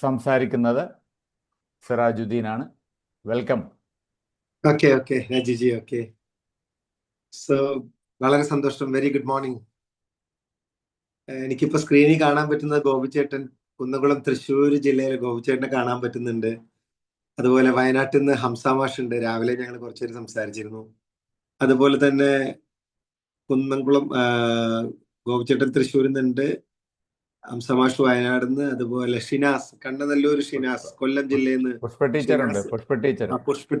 സംസാരിക്കുന്നത് സിറാജുദ്ദീനാണ്. Welcome. Okay രാജുജി. So വളരെ സന്തോഷം. Very good morning. എനിക്കിപ്പോ സ്ക്രീനിൽ കാണാൻ പറ്റുന്നത് ഗോപിച്ചേട്ടൻ, കുന്നംകുളം തൃശ്ശൂർ ജില്ലയിലെ ഗോപിച്ചേട്ടനെ കാണാൻ പറ്റുന്നുണ്ട്. അതുപോലെ വയനാട്ടിൽ നിന്ന് ഹംസാമാഷ് ഉണ്ട്. രാവിലെ ഞങ്ങൾ കുറച്ചുപേര് സംസാരിച്ചിരുന്നു. അതുപോലെ തന്നെ കുന്നംകുളം ഗോപിച്ചേട്ടൻ തൃശ്ശൂരിൽ നിന്നുണ്ട്, ഹംസമാഷ് വയനാട് നിന്ന്, അതുപോലെ ഷിനാസ് കണ്ണനല്ലൂർ ഷിനാസ് കൊല്ലം ജില്ലയിൽ നിന്ന്, പുഷ്പ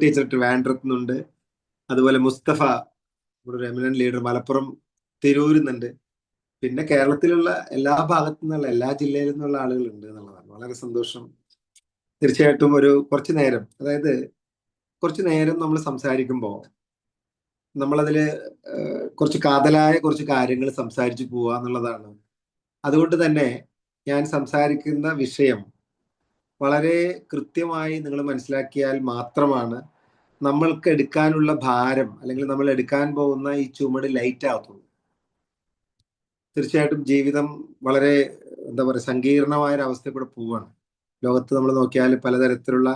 ടീച്ചർ ട്രിവാൻഡ്രത്ത് നിന്നുണ്ട്. അതുപോലെ മുസ്തഫ ഒരു എമിനന്റ് ലീഡർ മലപ്പുറം തിരൂരിൽ നിന്നുണ്ട്. പിന്നെ കേരളത്തിലുള്ള എല്ലാ ഭാഗത്തു നിന്നുള്ള എല്ലാ ജില്ലയിൽ നിന്നുള്ള ആളുകളുണ്ട് എന്നുള്ളതാണ്. വളരെ സന്തോഷം. തീർച്ചയായിട്ടും കുറച്ചു നേരം നമ്മൾ സംസാരിക്കുമ്പോൾ നമ്മളതില് കുറച്ച് കാതലായ കുറച്ച് കാര്യങ്ങൾ സംസാരിച്ചു പോവുക എന്നുള്ളതാണ്. അതുകൊണ്ട് തന്നെ ഞാൻ സംസാരിക്കുന്ന വിഷയം വളരെ കൃത്യമായി നിങ്ങൾ മനസ്സിലാക്കിയാൽ മാത്രമാണ് നമ്മൾക്ക് എടുക്കാനുള്ള ഭാരം അല്ലെങ്കിൽ നമ്മൾ എടുക്കാൻ പോകുന്ന ഈ ചുമട് ലൈറ്റ് ആകത്തുള്ളൂ. തീർച്ചയായിട്ടും ജീവിതം വളരെ സങ്കീർണമായ ഒരു അവസ്ഥയിൽ കൂടെ പോവുകയാണ്. ലോകത്ത് നമ്മൾ നോക്കിയാൽ പലതരത്തിലുള്ള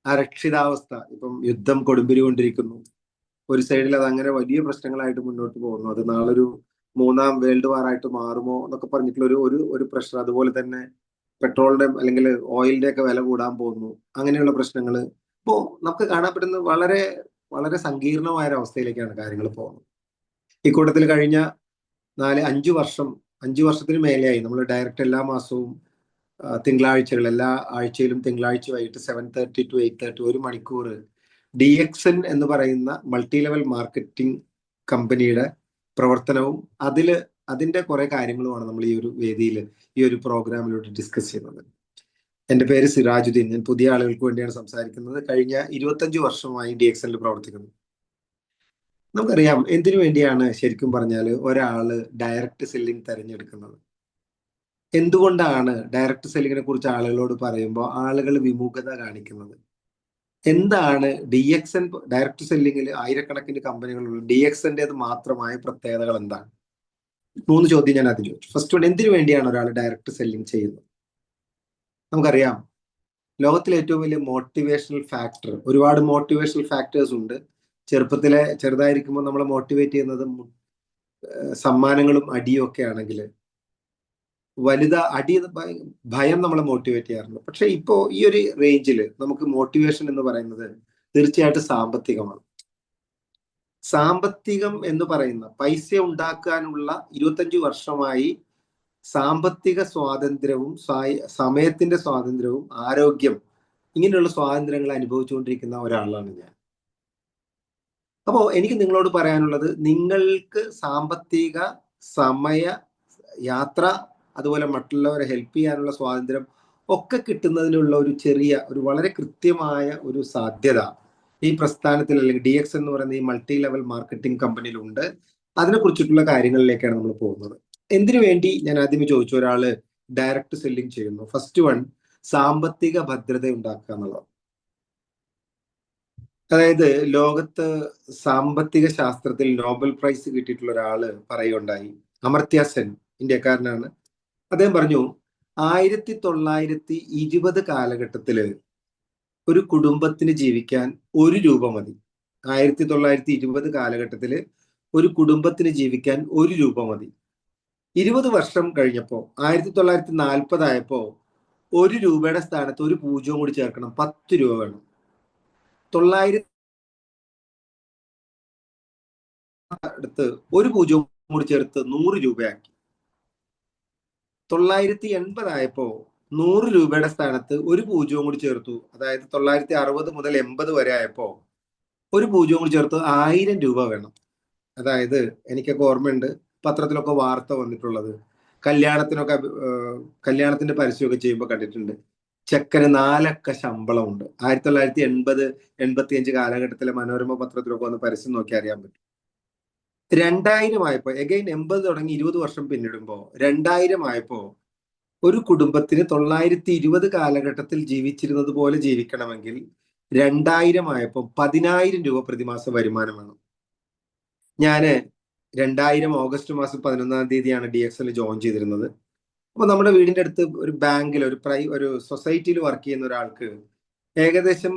അരക്ഷിതാവസ്ഥ. ഇപ്പം യുദ്ധം കൊടുമ്പിരി കൊണ്ടിരിക്കുന്നു. ഒരു സൈഡിൽ അത് അങ്ങനെ വലിയ പ്രശ്നങ്ങളായിട്ട് മുന്നോട്ട് പോകുന്നു. അത് നാളൊരു 3ാം വേൾഡ് വാർ ആയിട്ട് മാറുമോ എന്നൊക്കെ പറഞ്ഞിട്ടുള്ള ഒരു പ്രശ്നം. അതുപോലെ തന്നെ പെട്രോളിന്റെ അല്ലെങ്കിൽ ഓയിലിന്റെ ഒക്കെ വില കൂടാൻ പോകുന്നു. അങ്ങനെയുള്ള പ്രശ്നങ്ങൾ ഇപ്പോൾ നമുക്ക് കാണാൻ പറ്റുന്ന വളരെ വളരെ സങ്കീർണമായ ഒരു അവസ്ഥയിലേക്കാണ് കാര്യങ്ങൾ പോകുന്നത്. ഈ കൂട്ടത്തിൽ കഴിഞ്ഞ 5 വർഷത്തിന് മേലെയായി നമ്മൾ ഡയറക്റ്റ് എല്ലാ മാസവും എല്ലാ ആഴ്ചയിലും തിങ്കളാഴ്ച വൈകിട്ട് 7:30 to 8:30 1 മണിക്കൂർ DXN എന്ന് പറയുന്ന മൾട്ടി ലെവൽ മാർക്കറ്റിംഗ് കമ്പനിയുടെ പ്രവർത്തനവും അതിന്റെ കുറെ കാര്യങ്ങളുമാണ് നമ്മൾ ഈ ഒരു വേദിയിൽ ഈ ഒരു പ്രോഗ്രാമിലൂടെ ഡിസ്കസ് ചെയ്യുന്നത്. എൻ്റെ പേര് സിറാജുദ്ദീൻ. ഞാൻ പുതിയ ആളുകൾക്ക് വേണ്ടിയാണ് സംസാരിക്കുന്നത്. കഴിഞ്ഞ 25 വർഷമായി DXNൽ പ്രവർത്തിക്കുന്നു. നമുക്കറിയാം എന്തിനു വേണ്ടിയാണ് ശരിക്കും പറഞ്ഞാൽ ഒരാള് ഡയറക്റ്റ് സെല്ലിംഗ് തിരഞ്ഞെടുക്കുന്നത്. എന്തുകൊണ്ടാണ് ഡയറക്റ്റ് സെല്ലിങ്ങിനെ കുറിച്ച് ആളുകളോട് പറയുമ്പോൾ ആളുകൾ വിമുഖത കാണിക്കുന്നത്? എന്താണ് DXN ഡയറക്റ്റ് സെല്ലിങ്ങിൽ ആയിരക്കണക്കിന് കമ്പനികളുള്ള DXNൻ്റെത് മാത്രമായ പ്രത്യേകതകൾ എന്താണ്? 3 ചോദ്യം ഞാൻ അതിൽ ചോദിച്ചു. ഫസ്റ്റ് വൺ, എന്തിനു വേണ്ടിയാണ് ഒരാൾ ഡയറക്റ്റ് സെല്ലിംഗ് ചെയ്യുന്നത്? നമുക്കറിയാം ലോകത്തിലെ ഏറ്റവും വലിയ മോട്ടിവേഷണൽ ഫാക്ടർ, ഒരുപാട് മോട്ടിവേഷണൽ ഫാക്ടേഴ്സ് ഉണ്ട്. ചെറുതായിരിക്കുമ്പോൾ നമ്മളെ മോട്ടിവേറ്റ് ചെയ്യുന്നത് സമ്മാനങ്ങളും അടിയും ഒക്കെ ആണെങ്കിൽ ഭയം നമ്മളെ മോട്ടിവേറ്റ് ചെയ്യാറുണ്ട്. പക്ഷെ ഇപ്പോ ഈ ഒരു റേഞ്ചിൽ നമുക്ക് മോട്ടിവേഷൻ എന്ന് പറയുന്നത് തീർച്ചയായിട്ടും സാമ്പത്തികമാണ്. സാമ്പത്തികം എന്ന് പറയുന്ന പൈസ ഉണ്ടാക്കാനുള്ള 25 വർഷമായി സാമ്പത്തിക സ്വാതന്ത്ര്യവും സമയത്തിന്റെ സ്വാതന്ത്ര്യവും ആരോഗ്യം ഇങ്ങനെയുള്ള സ്വാതന്ത്ര്യങ്ങൾ അനുഭവിച്ചുകൊണ്ടിരിക്കുന്ന ഒരാളാണ് ഞാൻ. അപ്പോൾ എനിക്ക് നിങ്ങളോട് പറയാനുള്ളത്, നിങ്ങൾക്ക് സാമ്പത്തിക, സമയ, യാത്ര, അതുപോലെ മറ്റുള്ളവരെ ഹെൽപ്പ് ചെയ്യാനുള്ള സ്വാതന്ത്ര്യം ഒക്കെ കിട്ടുന്നതിനുള്ള ഒരു വളരെ കൃത്യമായ ഒരു സാധ്യത ഈ പ്രസ്ഥാനത്തിൽ അല്ലെങ്കിൽ DXN എന്ന് പറയുന്ന ഈ മൾട്ടി ലെവൽ മാർക്കറ്റിംഗ് കമ്പനിയിലുണ്ട്. അതിനെക്കുറിച്ചിട്ടുള്ള കാര്യങ്ങളിലേക്കാണ് നമ്മൾ പോകുന്നത്. എന്തിനു വേണ്ടി ഞാൻ ആദ്യമേ ചോദിച്ചു, ഒരാള് ഡയറക്റ്റ് സെല്ലിംഗ് ചെയ്യുന്നു. ഫസ്റ്റ് വൺ, സാമ്പത്തിക ഭദ്രത ഉണ്ടാക്കുക എന്നുള്ളത്. അതായത് ലോകത്ത് സാമ്പത്തിക ശാസ്ത്രത്തിൽ നോബൽ പ്രൈസ് കിട്ടിയിട്ടുള്ള ഒരാള് പറയുകയുണ്ടായി, അമർത്യ സെൻ, ഇന്ത്യക്കാരനാണ്. അദ്ദേഹം പറഞ്ഞു, 1920 കാലഘട്ടത്തില് ഒരു കുടുംബത്തിന് ജീവിക്കാൻ 1 രൂപ മതി. 1920 കാലഘട്ടത്തില് ഒരു കുടുംബത്തിന് ജീവിക്കാൻ 1 രൂപ മതി. 20 വർഷം കഴിഞ്ഞപ്പോ 1940 ആയപ്പോ 1 രൂപയുടെ സ്ഥാനത്ത് ഒരു പൂജ്യവും കൂടി ചേർക്കണം, 10 രൂപ വേണം. 900 അടുത്ത് ഒരു പൂജ്യവും കൂടി ചേർത്ത് 100 രൂപയാക്കി. 980 ആയപ്പോ 100 രൂപയുടെ സ്ഥാനത്ത് ഒരു പൂജ്യവും കൂടി ചേർത്തു. അതായത് 960 മുതൽ 80 വരെ ആയപ്പോ ഒരു പൂജ്യവും കൂടി ചേർത്ത് 1000 രൂപ വേണം. അതായത് എനിക്കൊക്കെ ഓർമ്മയുണ്ട്, പത്രത്തിലൊക്കെ വാർത്ത വന്നിട്ടുള്ളത്, കല്യാണത്തിന്റെ പരസ്യമൊക്കെ ചെയ്യുമ്പോൾ കണ്ടിട്ടുണ്ട്, ചെക്കന് 4 അക്ക ശമ്പളമുണ്ട്. 1980-85 കാലഘട്ടത്തിലെ മനോരമ പത്രത്തിലൊക്കെ വന്ന് പരസ്യം നോക്കി അറിയാൻ പറ്റും. 2000 ആയപ്പോ, എഗൈൻ 80 തുടങ്ങി 20 വർഷം പിന്നിടുമ്പോ 2000 ആയപ്പോ ഒരു കുടുംബത്തിന് 920 കാലഘട്ടത്തിൽ ജീവിച്ചിരുന്നത് പോലെ ജീവിക്കണമെങ്കിൽ 2000 ആയപ്പോ 10,000 രൂപ പ്രതിമാസ വരുമാനം വേണം. ഞാന് 2000 ഓഗസ്റ്റ് മാസം 11-ാം തീയതിയാണ് DXL ജോയിൻ ചെയ്തിരുന്നത്. അപ്പൊ നമ്മുടെ വീടിന്റെ അടുത്ത് ഒരു ബാങ്കിൽ ഒരു സൊസൈറ്റിയിൽ വർക്ക് ചെയ്യുന്ന ഒരാൾക്ക് ഏകദേശം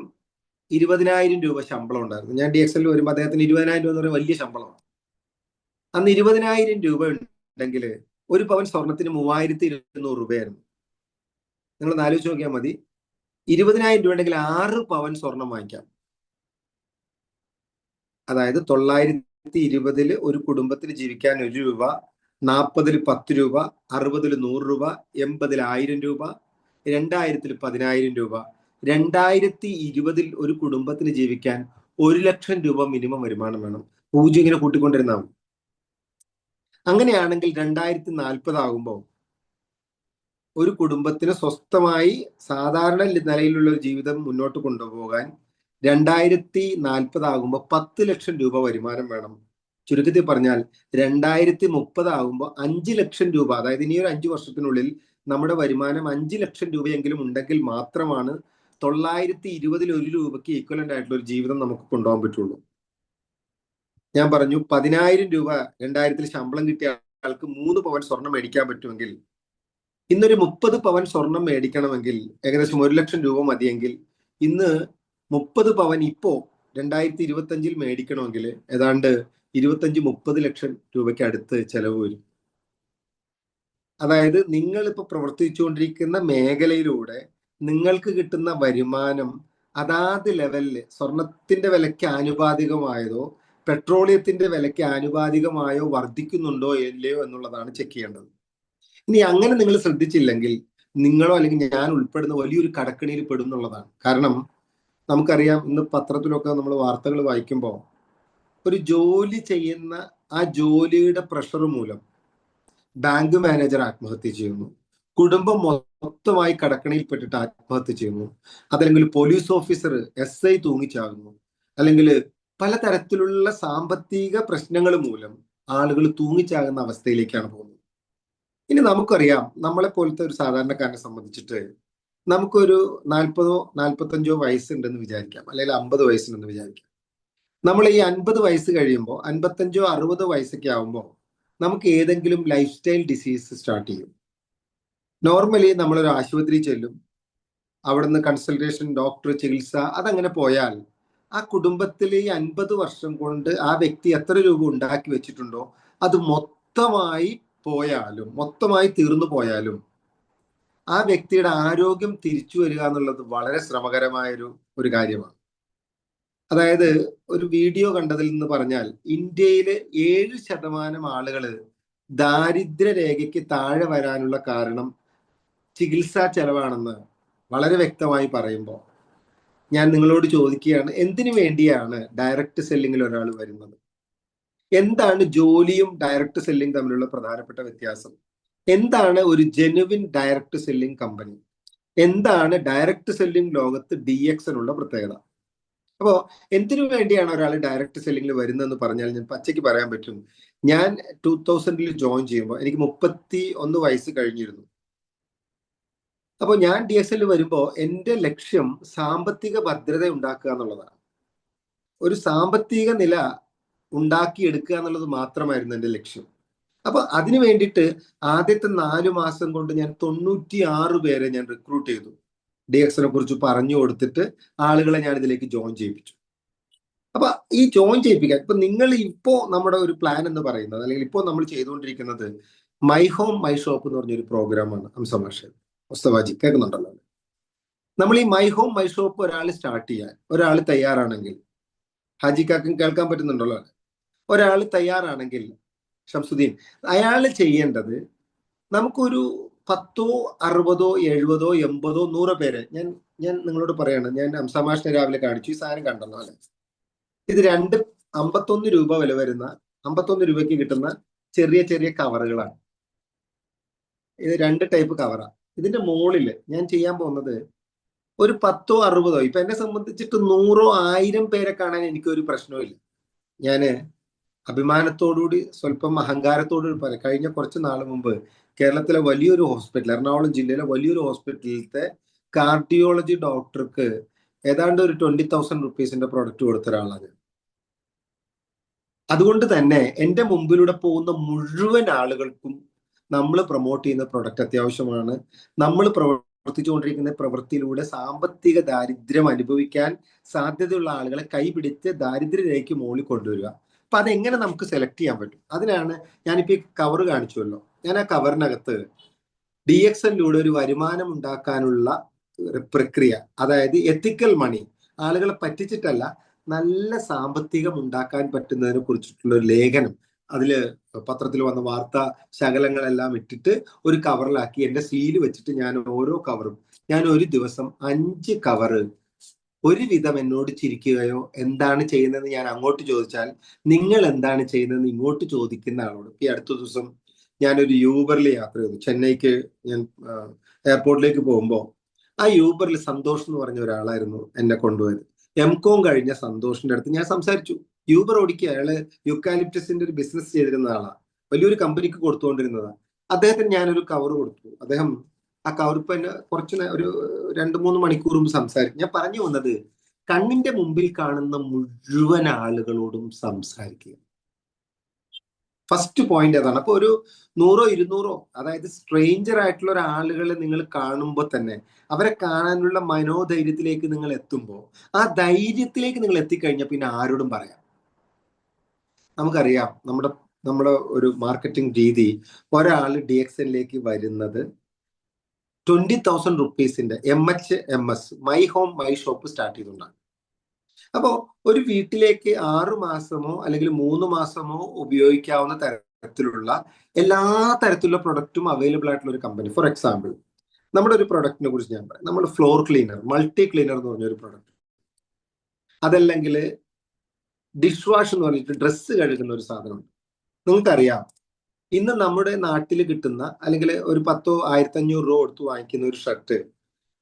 20,000 രൂപ ശമ്പളം ഉണ്ടായിരുന്നു. ഞാൻ DXL വരുമ്പോൾ അദ്ദേഹത്തിന് 20,000 രൂപ എന്ന് പറയുന്നത് വലിയ ശമ്പളമാണ്. അന്ന് 20,000 രൂപ ഉണ്ടെങ്കിൽ ഒരു പവൻ സ്വർണത്തിന് 3,200 രൂപയായിരുന്നു. നിങ്ങൾ ആലോചിച്ച് നോക്കിയാൽ മതി. 20,000 രൂപ ഉണ്ടെങ്കിൽ 6 പവൻ സ്വർണം വാങ്ങിക്കാം. അതായത് 920 ഒരു കുടുംബത്തിന് ജീവിക്കാൻ 1 രൂപ, 40 10 രൂപ, 60 100 രൂപ, 80 1000 രൂപ, 2000 10,000 രൂപ, 2020 ഒരു കുടുംബത്തിന് ജീവിക്കാൻ 1 ലക്ഷം രൂപ മിനിമം വരുമാനം വേണം. പൂജ്യം ഇങ്ങനെ കൂട്ടിക്കൊണ്ടിരുന്നാൽ. അങ്ങനെയാണെങ്കിൽ 2040 ആകുമ്പോൾ ഒരു കുടുംബത്തിന് സ്വസ്ഥമായി സാധാരണ നിലയിലുള്ള ഒരു ജീവിതം മുന്നോട്ട് കൊണ്ടുപോകാൻ 2040 ആകുമ്പോൾ 10 ലക്ഷം രൂപ വരുമാനം വേണം. ചുരുക്കത്തിൽ പറഞ്ഞാൽ 2030 ആകുമ്പോൾ 5 ലക്ഷം രൂപ, അതായത് ഇനി ഒരു 5 വർഷത്തിനുള്ളിൽ നമ്മുടെ വരുമാനം 5 ലക്ഷം രൂപയെങ്കിലും ഉണ്ടെങ്കിൽ മാത്രമാണ് 920 1 രൂപയ്ക്ക് ഈക്വലന്റ് ആയിട്ടുള്ള ഒരു ജീവിതം നമുക്ക് കൊണ്ടുപോകാൻ പറ്റുള്ളൂ. ഞാൻ പറഞ്ഞു 10,000 രൂപ 2000 ശമ്പളം കിട്ടിയ ആൾക്ക് 3 പവൻ സ്വർണം മേടിക്കാൻ പറ്റുമെങ്കിൽ ഇന്നൊരു 30 പവൻ സ്വർണം മേടിക്കണമെങ്കിൽ ഏകദേശം 1 ലക്ഷം രൂപ മതിയെങ്കിൽ ഇന്ന് 30 പവൻ ഇപ്പോ 2025 മേടിക്കണമെങ്കിൽ ഏതാണ്ട് 25-30 ലക്ഷം രൂപയ്ക്ക് അടുത്ത് ചെലവ് വരും. അതായത് നിങ്ങൾ ഇപ്പൊ പ്രവർത്തിച്ചുകൊണ്ടിരിക്കുന്ന മേഖലയിലൂടെ നിങ്ങൾക്ക് കിട്ടുന്ന വരുമാനം അതാത് ലെവലില് സ്വർണത്തിന്റെ വിലയ്ക്ക് ആനുപാതികമായതോ പെട്രോളിയത്തിന്റെ വിലയ്ക്ക് ആനുപാതികമായോ വർദ്ധിക്കുന്നുണ്ടോ ഇല്ലയോ എന്നുള്ളതാണ് ചെക്ക് ചെയ്യേണ്ടത്. ഇനി അങ്ങനെ നിങ്ങൾ ശ്രദ്ധിച്ചില്ലെങ്കിൽ നിങ്ങളോ അല്ലെങ്കിൽ ഞാൻ ഉൾപ്പെടുന്ന വലിയൊരു കടക്കണിയിൽ പെടും എന്നുള്ളതാണ്. കാരണം നമുക്കറിയാം, ഇന്ന് പത്രത്തിലൊക്കെ നമ്മൾ വാർത്തകൾ വായിക്കുമ്പോൾ ഒരു ജോലി ചെയ്യുന്ന ആ ജോലിയുടെ പ്രഷർ മൂലം ബാങ്ക് മാനേജർ ആത്മഹത്യ ചെയ്യുന്നു, കുടുംബം മൊത്തമായി കടക്കണിയിൽപ്പെട്ടിട്ട് ആത്മഹത്യ ചെയ്യുന്നു, അതല്ലെങ്കിൽ പോലീസ് ഓഫീസർ SI തൂങ്ങിച്ചാകുന്നു, അല്ലെങ്കിൽ പലതരത്തിലുള്ള സാമ്പത്തിക പ്രശ്നങ്ങൾ മൂലം ആളുകൾ തൂങ്ങിച്ചാകുന്ന അവസ്ഥയിലേക്കാണ് പോകുന്നത്. ഇനി നമുക്കറിയാം, നമ്മളെ പോലത്തെ ഒരു സാധാരണക്കാരനെ സംബന്ധിച്ചിട്ട് നമുക്കൊരു 40-45 വയസ്സുണ്ടെന്ന് വിചാരിക്കാം, അല്ലെങ്കിൽ 50 വയസ്സുണ്ടെന്ന് വിചാരിക്കാം. നമ്മൾ ഈ 50 വയസ്സ് കഴിയുമ്പോൾ 55-60 വയസ്സൊക്കെ ആകുമ്പോൾ നമുക്ക് ഏതെങ്കിലും ലൈഫ് സ്റ്റൈൽ ഡിസീസ് സ്റ്റാർട്ട് ചെയ്യും. നോർമലി നമ്മളൊരു ആശുപത്രി ചെല്ലും, അവിടുന്ന് കൺസൾട്ടേഷൻ, ഡോക്ടർ, ചികിത്സ, അതങ്ങനെ പോയാൽ ആ കുടുംബത്തിൽ ഈ 50 വർഷം കൊണ്ട് ആ വ്യക്തി എത്ര രൂപ ഉണ്ടാക്കി വെച്ചിട്ടുണ്ടോ അത് മൊത്തമായി തീർന്നു പോയാലും ആ വ്യക്തിയുടെ ആരോഗ്യം തിരിച്ചു വരിക എന്നുള്ളത് വളരെ ശ്രമകരമായ ഒരു കാര്യമാണ്. അതായത് ഒരു വീഡിയോ കണ്ടതിൽ നിന്ന് പറഞ്ഞാൽ ഇന്ത്യയിലെ 7% ആളുകൾ ദാരിദ്ര്യരേഖയ്ക്ക് താഴെ വരാനുള്ള കാരണം ചികിത്സാ ചെലവാണെന്ന് വളരെ വ്യക്തമായി പറയുമ്പോൾ ഞാൻ നിങ്ങളോട് ചോദിക്കുകയാണ്, എന്തിനു വേണ്ടിയാണ് ഡയറക്റ്റ് സെല്ലിങ്ങിൽ ഒരാൾ വരുന്നത്? എന്താണ് ജോലിയും ഡയറക്റ്റ് സെല്ലിംഗ് തമ്മിലുള്ള പ്രധാനപ്പെട്ട വ്യത്യാസം? എന്താണ് ഒരു ജെനുവിൻ ഡയറക്റ്റ് സെല്ലിംഗ് കമ്പനി? എന്താണ് ഡയറക്റ്റ് സെല്ലിംഗ് ലോകത്ത് DXനുള്ള പ്രത്യേകത? അപ്പോൾ എന്തിനു വേണ്ടിയാണ് ഒരാൾ ഡയറക്റ്റ് സെല്ലിംഗിൽ വരുന്നതെന്ന് പറഞ്ഞാൽ ഞാൻ പച്ചയ്ക്ക് പറയാൻ പറ്റും. ഞാൻ 2000 ജോയിൻ ചെയ്യുമ്പോൾ എനിക്ക് 31 വയസ്സ് കഴിഞ്ഞിരുന്നു. അപ്പോൾ ഞാൻ DXL വരുമ്പോൾ എൻ്റെ ലക്ഷ്യം സാമ്പത്തിക ഭദ്രത ഉണ്ടാക്കുക എന്നുള്ളതാണ്. ഒരു സാമ്പത്തിക നില ഉണ്ടാക്കിയെടുക്കുക എന്നുള്ളത് മാത്രമായിരുന്നു എൻ്റെ ലക്ഷ്യം. അപ്പൊ അതിനു വേണ്ടിയിട്ട് ആദ്യത്തെ 4 മാസം കൊണ്ട് ഞാൻ 96 പേരെ ഞാൻ റിക്രൂട്ട് ചെയ്തു. DXനെ കുറിച്ച് പറഞ്ഞു കൊടുത്തിട്ട് ആളുകളെ ഞാൻ ഇതിലേക്ക് ജോയിൻ ചെയ്യിപ്പിച്ചു. അപ്പൊ ഈ ജോയിൻ ചെയ്യിപ്പിക്കാൻ നിങ്ങൾ നമ്മുടെ ഒരു പ്ലാൻ എന്ന് പറയുന്നത്, അല്ലെങ്കിൽ ഇപ്പോൾ നമ്മൾ ചെയ്തുകൊണ്ടിരിക്കുന്നത് മൈ ഹോം മൈ ഷോപ്പ് എന്ന് പറഞ്ഞൊരു പ്രോഗ്രാമാണ്. മുസ്തഫാജി കേൾക്കുന്നുണ്ടല്ലോ? നമ്മൾ ഈ മൈ ഹോം മൈ ഷോപ്പ് ഒരാൾ സ്റ്റാർട്ട് ചെയ്യാൻ ഒരാൾ തയ്യാറാണെങ്കിൽ, ഹാജിക്കാക്കും കേൾക്കാൻ പറ്റുന്നുണ്ടല്ലോ? ഒരാൾ തയ്യാറാണെങ്കിൽ ഷംസുദ്ദീൻ, അയാൾ ചെയ്യേണ്ടത് നമുക്കൊരു 10, 60, 70, 80, 100 പേരെ ഞാൻ നിങ്ങളോട് പറയാണ്. ഞാൻ അംസമാഷിനെ രാവിലെ കാണിച്ചു, ഈ സാധനം കണ്ടെന്നോ അല്ലെ? ഇത് 51 രൂപ വില വരുന്ന 51 രൂപയ്ക്ക് കിട്ടുന്ന ചെറിയ ചെറിയ കവറുകളാണ്. ഇത് 2 ടൈപ്പ് കവറാണ്. ഇതിന്റെ മുകളില് ഞാൻ ചെയ്യാൻ പോകുന്നത് ഒരു 10, 60, ഇപ്പൊ എന്നെ സംബന്ധിച്ചിട്ട് 100, 1000 പേരെ കാണാൻ എനിക്കൊരു പ്രശ്നവുമില്ല. ഞാന് അഭിമാനത്തോടുകൂടി, സ്വല്പം അഹങ്കാരത്തോടുകൂടി പറയാം, കഴിഞ്ഞ കുറച്ച് നാൾ മുമ്പ് കേരളത്തിലെ വലിയൊരു ഹോസ്പിറ്റൽ, എറണാകുളം ജില്ലയിലെ വലിയൊരു ഹോസ്പിറ്റലിലത്തെ കാർഡിയോളജി ഡോക്ടർക്ക് ഏതാണ്ട് ഒരു 20,000 റുപ്പീസിന്റെ പ്രൊഡക്റ്റ് കൊടുത്ത ഒരാളാണ്. അതുകൊണ്ട് തന്നെ എൻ്റെ മുമ്പിലൂടെ പോകുന്ന മുഴുവൻ ആളുകൾക്കും നമ്മൾ പ്രൊമോട്ട് ചെയ്യുന്ന പ്രൊഡക്റ്റ് അത്യാവശ്യമാണ്. നമ്മൾ പ്രവർത്തിച്ചുകൊണ്ടിരിക്കുന്ന പ്രവൃത്തിയിലൂടെ സാമ്പത്തിക ദാരിദ്ര്യം അനുഭവിക്കാൻ സാധ്യതയുള്ള ആളുകളെ കൈപിടിച്ച് ദാരിദ്ര്യരേഖയ്ക്ക് മുകളിൽ കൊണ്ടുവരിക. അപ്പൊ അതെങ്ങനെ നമുക്ക് സെലക്ട് ചെയ്യാൻ പറ്റും? അതിനാണ് ഞാനിപ്പോ ഈ കവർ കാണിച്ചുവല്ലോ. ഞാൻ ആ കവറിനകത്ത് DXLലൂടെ ഒരു വരുമാനം ഉണ്ടാക്കാനുള്ള പ്രക്രിയ, അതായത് എത്തിക്കൽ മണി, ആളുകളെ പറ്റിച്ചിട്ടല്ല, നല്ല സാമ്പത്തികം ഉണ്ടാക്കാൻ പറ്റുന്നതിനെ കുറിച്ചിട്ടുള്ള ഒരു ലേഖനം അതില് പത്രത്തിൽ വന്ന വാർത്താ ശകലങ്ങളെല്ലാം ഇട്ടിട്ട് ഒരു കവറിലാക്കി എന്റെ സീല് വെച്ചിട്ട് ഞാൻ ഓരോ കവറും ഞാൻ ഒരു ദിവസം 5 കവറ് ഒരുവിധം എന്നോട് ചിരിക്കുകയോ എന്താണ് ചെയ്യുന്നതെന്ന് ഞാൻ അങ്ങോട്ട് ചോദിച്ചാൽ നിങ്ങൾ എന്താണ് ചെയ്യുന്നതെന്ന് ഇങ്ങോട്ട് ചോദിക്കുന്ന ആളോട്. ഈ അടുത്ത ദിവസം ഞാനൊരു യൂബറിൽ യാത്ര ചെയ്തു. ചെന്നൈക്ക് ഞാൻ എയർപോർട്ടിലേക്ക് പോകുമ്പോൾ ആ യൂബറിൽ സന്തോഷ് എന്ന് പറഞ്ഞ ഒരാളായിരുന്നു എന്നെ കൊണ്ടുപോയത്. MCOM കഴിഞ്ഞ സന്തോഷിന്റെ അടുത്ത് ഞാൻ സംസാരിച്ചു. യൂബർ ഓടിക്കുക, അയാള് യുക്കാലിപ്റ്റസിന്റെ ഒരു ബിസിനസ് ചെയ്തിരുന്ന ആളാണ്, വലിയൊരു കമ്പനിക്ക് കൊടുത്തുകൊണ്ടിരുന്നതാണ്. അദ്ദേഹത്തിന് ഞാനൊരു കവർ കൊടുത്തു. അദ്ദേഹം ആ കവർ ഇപ്പൊ എന്നെ ഒരു 2-3 മണിക്കൂർ മുമ്പ് സംസാരിക്കും. ഞാൻ പറഞ്ഞു വന്നത്, കണ്ണിന്റെ മുമ്പിൽ കാണുന്ന മുഴുവൻ ആളുകളോടും സംസാരിക്കുക. ഫസ്റ്റ് പോയിന്റ് അതാണ്. അപ്പൊ ഒരു 100-200 അതായത് സ്ട്രേഞ്ചർ ആയിട്ടുള്ള ഒരാളുകളെ നിങ്ങൾ കാണുമ്പോൾ തന്നെ അവരെ കാണാനുള്ള മനോധൈര്യത്തിലേക്ക് നിങ്ങൾ എത്തുമ്പോൾ, ആ ധൈര്യത്തിലേക്ക് നിങ്ങൾ എത്തിക്കഴിഞ്ഞാൽ പിന്നെ ആരോടും പറയാം. നമുക്കറിയാം നമ്മുടെ ഒരു മാർക്കറ്റിംഗ് രീതി, ഒരാൾ DXLലേക്ക് വരുന്നത് 20,000 റുപ്പീസിന്റെ MHMS my home my shop start ചെയ്തുകൊണ്ടാണ്. അപ്പോ ഒരു വീട്ടിലേക്ക് 6 മാസമോ അല്ലെങ്കിൽ 3 മാസമോ ഉപയോഗിക്കാവുന്ന തരത്തിലുള്ള എല്ലാ തരത്തിലുള്ള പ്രൊഡക്റ്റും അവൈലബിൾ ആയിട്ടുള്ള ഒരു കമ്പനി. ഫോർ എക്സാമ്പിൾ, നമ്മുടെ ഒരു പ്രൊഡക്റ്റിനെ കുറിച്ച് ഞാൻ പറയാം. നമ്മൾ ഫ്ലോർ ക്ലീനർ, മൾട്ടി ക്ലീനർ എന്ന് പറഞ്ഞൊരു പ്രൊഡക്റ്റ്, അതല്ലെങ്കിൽ ഡിഷ് വാഷ് എന്ന് പറഞ്ഞിട്ട് ഡ്രസ്സ് കഴുകുന്ന ഒരു സാധനമുണ്ട്. നിങ്ങൾക്കറിയാം, ഇന്ന് നമ്മുടെ നാട്ടിൽ കിട്ടുന്ന അല്ലെങ്കിൽ ഒരു 10,000-1500 രൂപ കൊടുത്ത് വാങ്ങിക്കുന്ന ഒരു ഷർട്ട്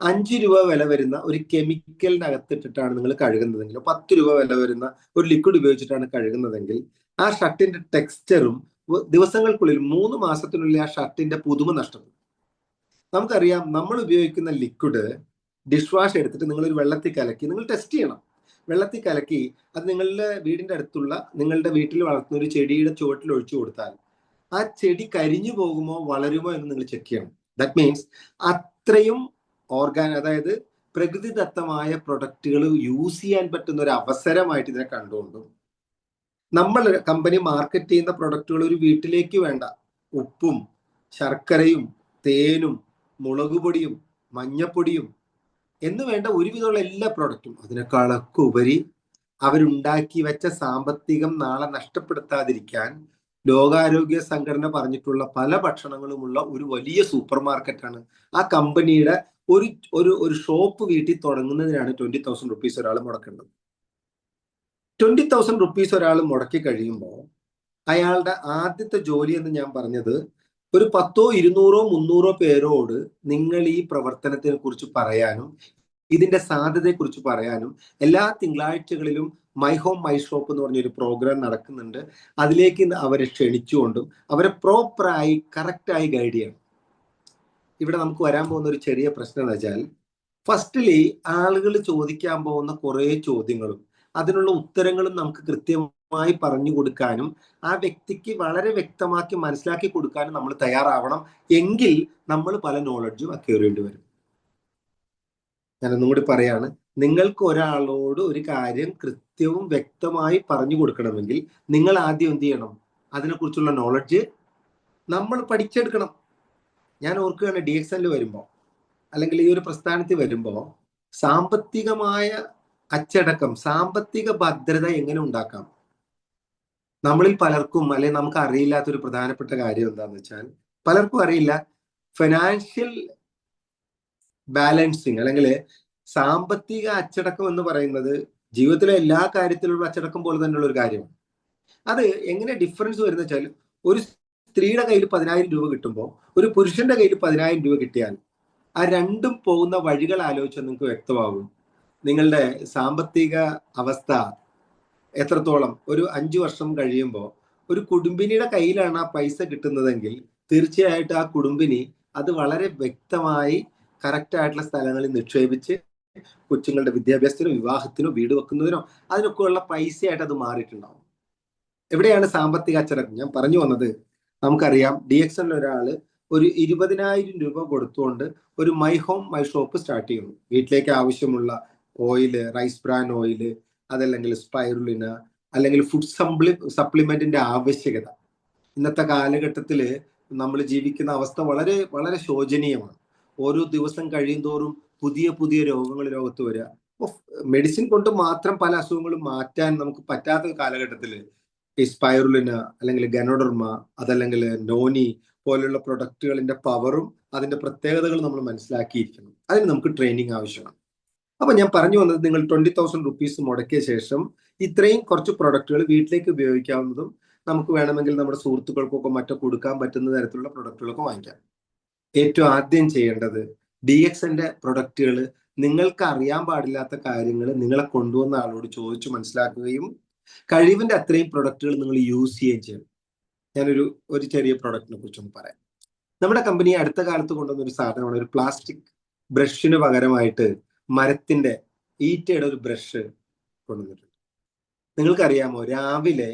5 രൂപ വില വരുന്ന ഒരു കെമിക്കലിനകത്തിട്ടിട്ടാണ് നിങ്ങൾ കഴുകുന്നതെങ്കിൽ, 10 രൂപ വില വരുന്ന ഒരു ലിക്വിഡ് ഉപയോഗിച്ചിട്ടാണ് കഴുകുന്നതെങ്കിൽ, ആ ഷർട്ടിന്റെ ടെക്സ്ചറും ദിവസങ്ങൾക്കുള്ളിൽ 3 മാസത്തിനുള്ളിൽ ആ ഷർട്ടിന്റെ പുതുമ നഷ്ടപ്പെടും. നമുക്കറിയാം, നമ്മൾ ഉപയോഗിക്കുന്ന ലിക്വിഡ് ഡിഷ് വാഷ് എടുത്തിട്ട് നിങ്ങൾ ഒരു വെള്ളത്തിൽ കലക്കി നിങ്ങൾ ടെസ്റ്റ് ചെയ്യണം. വെള്ളത്തിൽ കലക്കി അത് നിങ്ങളുടെ വീടിന്റെ അടുത്തുള്ള നിങ്ങളുടെ വീട്ടിൽ വളർത്തുന്ന ഒരു ചെടിയുടെ ചുവട്ടിൽ ഒഴിച്ചു കൊടുത്താൽ ആ ചെടി കരിഞ്ഞു പോകുമോ വളരുമോ എന്ന് നിങ്ങൾ ചെക്ക് ചെയ്യണം. ദാറ്റ് മീൻസ് അത്രയും അതായത് പ്രകൃതിദത്തമായ പ്രൊഡക്റ്റുകൾ യൂസ് ചെയ്യാൻ പറ്റുന്ന ഒരു അവസരമായിട്ട് ഇതിനെ കണ്ടുകൊണ്ടും, നമ്മൾ കമ്പനി മാർക്കറ്റ് ചെയ്യുന്ന പ്രൊഡക്റ്റുകൾ ഒരു വീട്ടിലേക്ക് വേണ്ട ഉപ്പും ശർക്കരയും തേനും മുളകുപൊടിയും മഞ്ഞപ്പൊടിയും എന്ന് വേണ്ട ഒരുവിധമുള്ള എല്ലാ പ്രൊഡക്റ്റും, അതിനേക്കാളൊക്കെ ഉപരി അവരുണ്ടാക്കി വെച്ച സാമ്പത്തികം നാളെ നഷ്ടപ്പെടുത്താതിരിക്കാൻ ലോകാരോഗ്യ സംഘടന പറഞ്ഞിട്ടുള്ള പല ഭക്ഷണങ്ങളുമുള്ള ഒരു വലിയ സൂപ്പർ മാർക്കറ്റാണ്. ആ കമ്പനിയുടെ ഒരു ഷോപ്പ് വീട്ടിൽ തുടങ്ങുന്നതിനാണ് 20,000 റുപ്പീസ് ഒരാൾ മുടക്കേണ്ടത്. 20,000 റുപ്പീസ് ഒരാൾ മുടക്കി കഴിയുമ്പോൾ അയാളുടെ ആദ്യത്തെ ജോലി എന്ന് ഞാൻ പറഞ്ഞത്, ഒരു 10-200-300 പേരോട് നിങ്ങൾ ഈ പ്രവർത്തനത്തിനെ കുറിച്ച് പറയാനും ഇതിന്റെ സാധ്യതയെക്കുറിച്ച് പറയാനും എല്ലാ തിങ്കളാഴ്ചകളിലും മൈ ഹോം മൈ ഷോപ്പ് എന്ന് പറഞ്ഞൊരു പ്രോഗ്രാം നടക്കുന്നുണ്ട്. അതിലേക്ക് അവരെ ക്ഷണിച്ചുകൊണ്ടും അവരെ പ്രോപ്പറായി കറക്റ്റായി ഗൈഡ് ചെയ്യണം. ഇവിടെ നമുക്ക് വരാൻ പോകുന്ന ഒരു ചെറിയ പ്രശ്നം എന്ന് വെച്ചാൽ, ഫസ്റ്റിലി ആളുകൾ ചോദിക്കാൻ പോകുന്ന കുറേ ചോദ്യങ്ങളും അതിനുള്ള ഉത്തരങ്ങളും നമുക്ക് കൃത്യമായി പറഞ്ഞു കൊടുക്കാനും ആ വ്യക്തിക്ക് വളരെ വ്യക്തമാക്കി മനസ്സിലാക്കി കൊടുക്കാനും നമ്മൾ തയ്യാറാവണം. എങ്കിൽ നമ്മൾ പല നോളജും അക്വയർ ചെയ്യേണ്ടി വരും. ഞാനൊന്നും കൂടി പറയാണ്, നിങ്ങൾക്ക് ഒരാളോട് ഒരു കാര്യം കൃത്യവും വ്യക്തമായി പറഞ്ഞു കൊടുക്കണമെങ്കിൽ നിങ്ങൾ ആദ്യം എന്ത് ചെയ്യണം? അതിനെക്കുറിച്ചുള്ള നോളജ് നമ്മൾ പഠിച്ചെടുക്കണം. ഞാൻ ഓർക്കുകയാണ്, DXL വരുമ്പോൾ അല്ലെങ്കിൽ ഈ ഒരു പ്രസ്ഥാനത്തിൽ വരുമ്പോൾ സാമ്പത്തികമായ അച്ചടക്കം, സാമ്പത്തിക ഭദ്രത എങ്ങനെ ഉണ്ടാക്കാം? നമ്മളിൽ പലർക്കും അല്ലെങ്കിൽ നമുക്ക് അറിയില്ലാത്തൊരു പ്രധാനപ്പെട്ട കാര്യം എന്താണെന്ന് വെച്ചാൽ, പലർക്കും അറിയില്ല ഫിനാൻഷ്യൽ ബാലൻസിങ് അല്ലെങ്കിൽ സാമ്പത്തിക അച്ചടക്കം എന്ന് പറയുന്നത് ജീവിതത്തിലെ എല്ലാ കാര്യത്തിലുള്ള അച്ചടക്കം പോലെ തന്നെയുള്ള ഒരു കാര്യമാണ്. അത് എങ്ങനെ ഡിഫറൻസ് വരുന്ന വെച്ചാൽ, ഒരു സ്ത്രീയുടെ കയ്യിൽ 10,000 രൂപ കിട്ടുമ്പോൾ ഒരു പുരുഷന്റെ കയ്യിൽ 10,000 രൂപ കിട്ടിയാൽ ആ രണ്ടും പോകുന്ന വഴികൾ ആലോചിച്ചാൽ നിങ്ങൾക്ക് വ്യക്തമാകും നിങ്ങളുടെ സാമ്പത്തിക അവസ്ഥ എത്രത്തോളം. ഒരു 5 വർഷം കഴിയുമ്പോൾ ഒരു കുടുംബിനിയുടെ കയ്യിലാണ് ആ പൈസ കിട്ടുന്നതെങ്കിൽ തീർച്ചയായിട്ടും ആ കുടുംബിനി അത് വളരെ വ്യക്തമായി കറക്റ്റ് ആയിട്ടുള്ള സ്ഥലങ്ങളിൽ നിക്ഷേപിച്ച് കൊച്ചുങ്ങളുടെ വിദ്യാഭ്യാസത്തിനോ വിവാഹത്തിനോ വീട് വെക്കുന്നതിനോ അതിനൊക്കെ ഉള്ള പൈസയായിട്ട് അത് മാറിയിട്ടുണ്ടാവും. എവിടെയാണ് സാമ്പത്തിക അച്ചടക്കം? ഞാൻ പറഞ്ഞു വന്നത്, നമുക്കറിയാം DXL ഒരാള് ഒരു 20,000 രൂപ കൊടുത്തുകൊണ്ട് ഒരു my home my shop start ചെയ്യുന്നു. വീട്ടിലേക്ക് ആവശ്യമുള്ള ഓയില്, റൈസ് ബ്രാൻ ഓയില്, അതല്ലെങ്കിൽ സ്പൈറുലിന, അല്ലെങ്കിൽ ഫുഡ് സപ്ലിമെന്റിന്റെ ആവശ്യകത. ഇന്നത്തെ കാലഘട്ടത്തിൽ നമ്മൾ ജീവിക്കുന്ന അവസ്ഥ വളരെ വളരെ ശോചനീയമാണ്. ഓരോ ദിവസം കഴിയും തോറും പുതിയ പുതിയ രോഗങ്ങൾ ലോകത്ത് വരിക. മെഡിസിൻ കൊണ്ട് മാത്രം പല അസുഖങ്ങളും മാറ്റാൻ നമുക്ക് പറ്റാത്ത കാലഘട്ടത്തിൽ ഈ സ്പൈറുലിന അല്ലെങ്കിൽ ഗനോഡർമ, അതല്ലെങ്കിൽ നോനി പോലുള്ള പ്രൊഡക്റ്റുകളിന്റെ പവറും അതിന്റെ പ്രത്യേകതകളും നമ്മൾ മനസ്സിലാക്കിയിരിക്കണം. അതിന് നമുക്ക് ട്രെയിനിങ് ആവശ്യമാണ്. അപ്പൊ ഞാൻ പറഞ്ഞു വന്നത്, നിങ്ങൾ 20,000 റുപ്പീസ് മുടക്കിയ ശേഷം ഇത്രയും കുറച്ച് പ്രൊഡക്റ്റുകൾ വീട്ടിലേക്ക് ഉപയോഗിക്കാവുന്നതും നമുക്ക് വേണമെങ്കിൽ നമ്മുടെ സുഹൃത്തുക്കൾക്കൊക്കെ മറ്റോ കൊടുക്കാൻ പറ്റുന്ന തരത്തിലുള്ള പ്രൊഡക്റ്റുകളൊക്കെ വാങ്ങിക്കാം. ഏറ്റവും ആദ്യം ചെയ്യേണ്ടത് DXന്റെ പ്രൊഡക്റ്റുകൾ, നിങ്ങൾക്ക് അറിയാൻ പാടില്ലാത്ത കാര്യങ്ങൾ നിങ്ങളെ കൊണ്ടുവന്ന ആളോട് ചോദിച്ചു മനസ്സിലാക്കുകയും കഴിവിന്റെ അത്രയും പ്രൊഡക്റ്റുകൾ നിങ്ങൾ യൂസ് ചെയ്യുകയും ചെയ്യണം. ഞാനൊരു ചെറിയ പ്രൊഡക്റ്റിനെ കുറിച്ചൊന്ന് പറയാം. നമ്മുടെ കമ്പനി അടുത്ത കാലത്ത് കൊണ്ടുവന്ന ഒരു സാധനമാണ് ഒരു പ്ലാസ്റ്റിക് ബ്രഷിന് പകരമായിട്ട് മരത്തിന്റെ ഈറ്റയുടെ ഒരു ബ്രഷ് കൊണ്ടുവന്നിട്ടുണ്ട്. നിങ്ങൾക്കറിയാമോ, രാവിലെ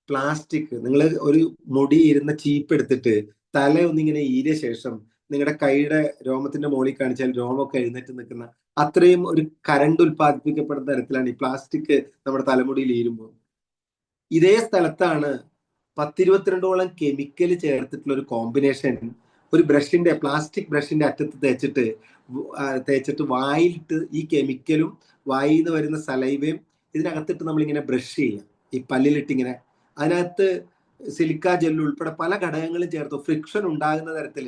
പ്ലാസ്റ്റിക്, നിങ്ങൾ ഒരു മുടി ഇരുന്ന ചീപ്പ് എടുത്തിട്ട് തല ഒന്നിങ്ങനെ ഈരിയ ശേഷം നിങ്ങളുടെ കൈയുടെ രോമത്തിന്റെ മുകളിൽ കാണിച്ചാൽ രോമമൊക്കെ എഴുന്നേറ്റ് നിൽക്കുന്ന അത്രയും ഒരു കരണ്ട് ഉൽപ്പാദിപ്പിക്കപ്പെടുന്ന തരത്തിലാണ് ഈ പ്ലാസ്റ്റിക് നമ്മുടെ തലമുടിയിൽ ഈരുമ്പോൾ. ഇതേ സ്ഥലത്താണ് 10-22ഓളം കെമിക്കൽ ചേർത്തിട്ടുള്ള ഒരു കോമ്പിനേഷൻ ഒരു ബ്രഷിന്റെ, പ്ലാസ്റ്റിക് ബ്രഷിന്റെ അറ്റത്ത് തേച്ചിട്ട് വായിലിട്ട് ഈ കെമിക്കലും വായിൽ നിന്ന് വരുന്ന സലൈവയും ഇതിനകത്തിട്ട് നമ്മളിങ്ങനെ ബ്രഷ് ചെയ്യുക. ഈ പല്ലിലിട്ട് ഇങ്ങനെ അതിനകത്ത് സിലിക്ക ജെല്ല് ഉൾപ്പെടെ പല ഘടകങ്ങളും ചേർത്ത് ഫ്രിക്ഷൻ ഉണ്ടാകുന്ന തരത്തിൽ.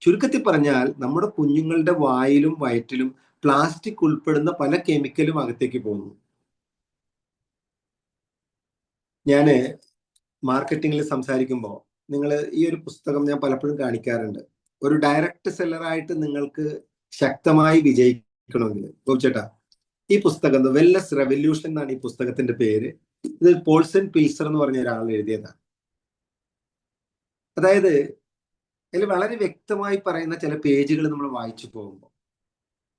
ചുരുക്കത്തിൽ പറഞ്ഞാൽ നമ്മുടെ കുഞ്ഞുങ്ങളുടെ വായിലും വയറ്റിലും പ്ലാസ്റ്റിക് ഉൾപ്പെടുന്ന പല കെമിക്കലും അകത്തേക്ക് പോകുന്നു. ഞാന് മാർക്കറ്റിംഗിൽ സംസാരിക്കുമ്പോൾ നിങ്ങൾ ഈ ഒരു പുസ്തകം ഞാൻ പലപ്പോഴും കാണിക്കാറുണ്ട്. ഒരു ഡയറക്റ്റ് സെല്ലറായിട്ട് നിങ്ങൾക്ക് ശക്തമായി വിജയിക്കണമെങ്കിൽ ചേട്ടാ, ഈ പുസ്തകം വെൽനെസ് റെവല്യൂഷൻ എന്നാണ് ഈ പുസ്തകത്തിന്റെ പേര്. ഇത് പോൾസൺ പിൽസർ എന്ന് പറഞ്ഞ ഒരാൾ എഴുതിയതാണ്. അതായത് അതിൽ വളരെ വ്യക്തമായി പറയുന്ന ചില പേജുകൾ നമ്മൾ വായിച്ചു പോകുമ്പോൾ,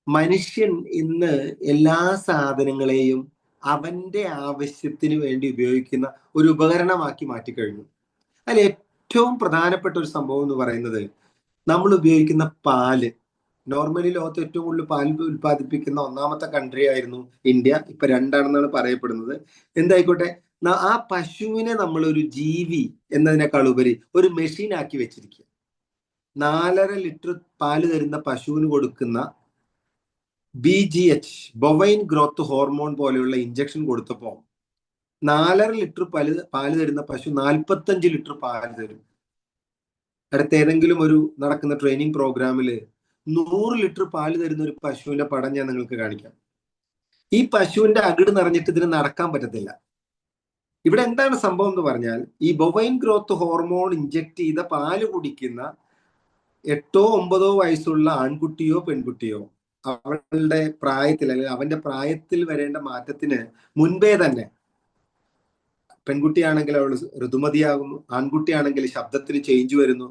മനുഷ്യൻ ഇന്ന് എല്ലാ സാധനങ്ങളെയും അവന്റെ ആവശ്യത്തിന് വേണ്ടി ഉപയോഗിക്കുന്ന ഒരു ഉപകരണമാക്കി മാറ്റിക്കഴിഞ്ഞു. അതിൽ ഏറ്റവും പ്രധാനപ്പെട്ട ഒരു സംഭവം എന്ന് പറയുന്നത്, നമ്മൾ ഉപയോഗിക്കുന്ന പാല്. നോർമലി ലോകത്ത് ഏറ്റവും കൂടുതൽ പാൽ ഉൽപ്പാദിപ്പിക്കുന്ന ഒന്നാമത്തെ കൺട്രി ആയിരുന്നു ഇന്ത്യ. ഇപ്പൊ 2ആണെന്നാണ് പറയപ്പെടുന്നത്. എന്തായിക്കോട്ടെ, ആ പശുവിനെ നമ്മൾ ഒരു ജീവി എന്നതിനേക്കാൾ ഉപരി ഒരു മെഷീൻ ആക്കി വെച്ചിരിക്കുക. 4.5 ലിറ്റർ പാല് തരുന്ന പശുവിന് കൊടുക്കുന്ന BGH, ബൊവൈൻ ഗ്രോത്ത് ഹോർമോൺ പോലെയുള്ള ഇഞ്ചക്ഷൻ കൊടുത്തപ്പോൾ 4.5 ലിറ്റർ പാല് തരുന്ന പശു 45 ലിറ്റർ പാല് തരും. അടുത്ത ഏതെങ്കിലും ഒരു നടക്കുന്ന ട്രെയിനിങ് പ്രോഗ്രാമില് 100 ലിറ്റർ പാല് തരുന്ന ഒരു പശുവിന്റെ പടം ഞാൻ നിങ്ങൾക്ക് കാണിക്കാം. ഈ പശുവിന്റെ അകിട് നിറഞ്ഞിട്ട് ഇതിന് നടക്കാൻ പറ്റത്തില്ല. ഇവിടെ എന്താണ് സംഭവം എന്ന് പറഞ്ഞാൽ, ഈ ബൊവൈൻ ഗ്രോത്ത് ഹോർമോൺ ഇഞ്ചക്ട് ചെയ്ത പാല് കുടിക്കുന്ന 8-9 വയസ്സുള്ള ആൺകുട്ടിയോ പെൺകുട്ടിയോ അവളുടെ പ്രായത്തിൽ, അല്ലെങ്കിൽ അവന്റെ പ്രായത്തിൽ വരേണ്ട മാറ്റത്തിന് മുൻപേ തന്നെ, പെൺകുട്ടിയാണെങ്കിൽ അവൾ ഋതുമതിയാകുന്നു, ആൺകുട്ടിയാണെങ്കിൽ ശബ്ദത്തിന് ചേഞ്ച് വരുന്നു.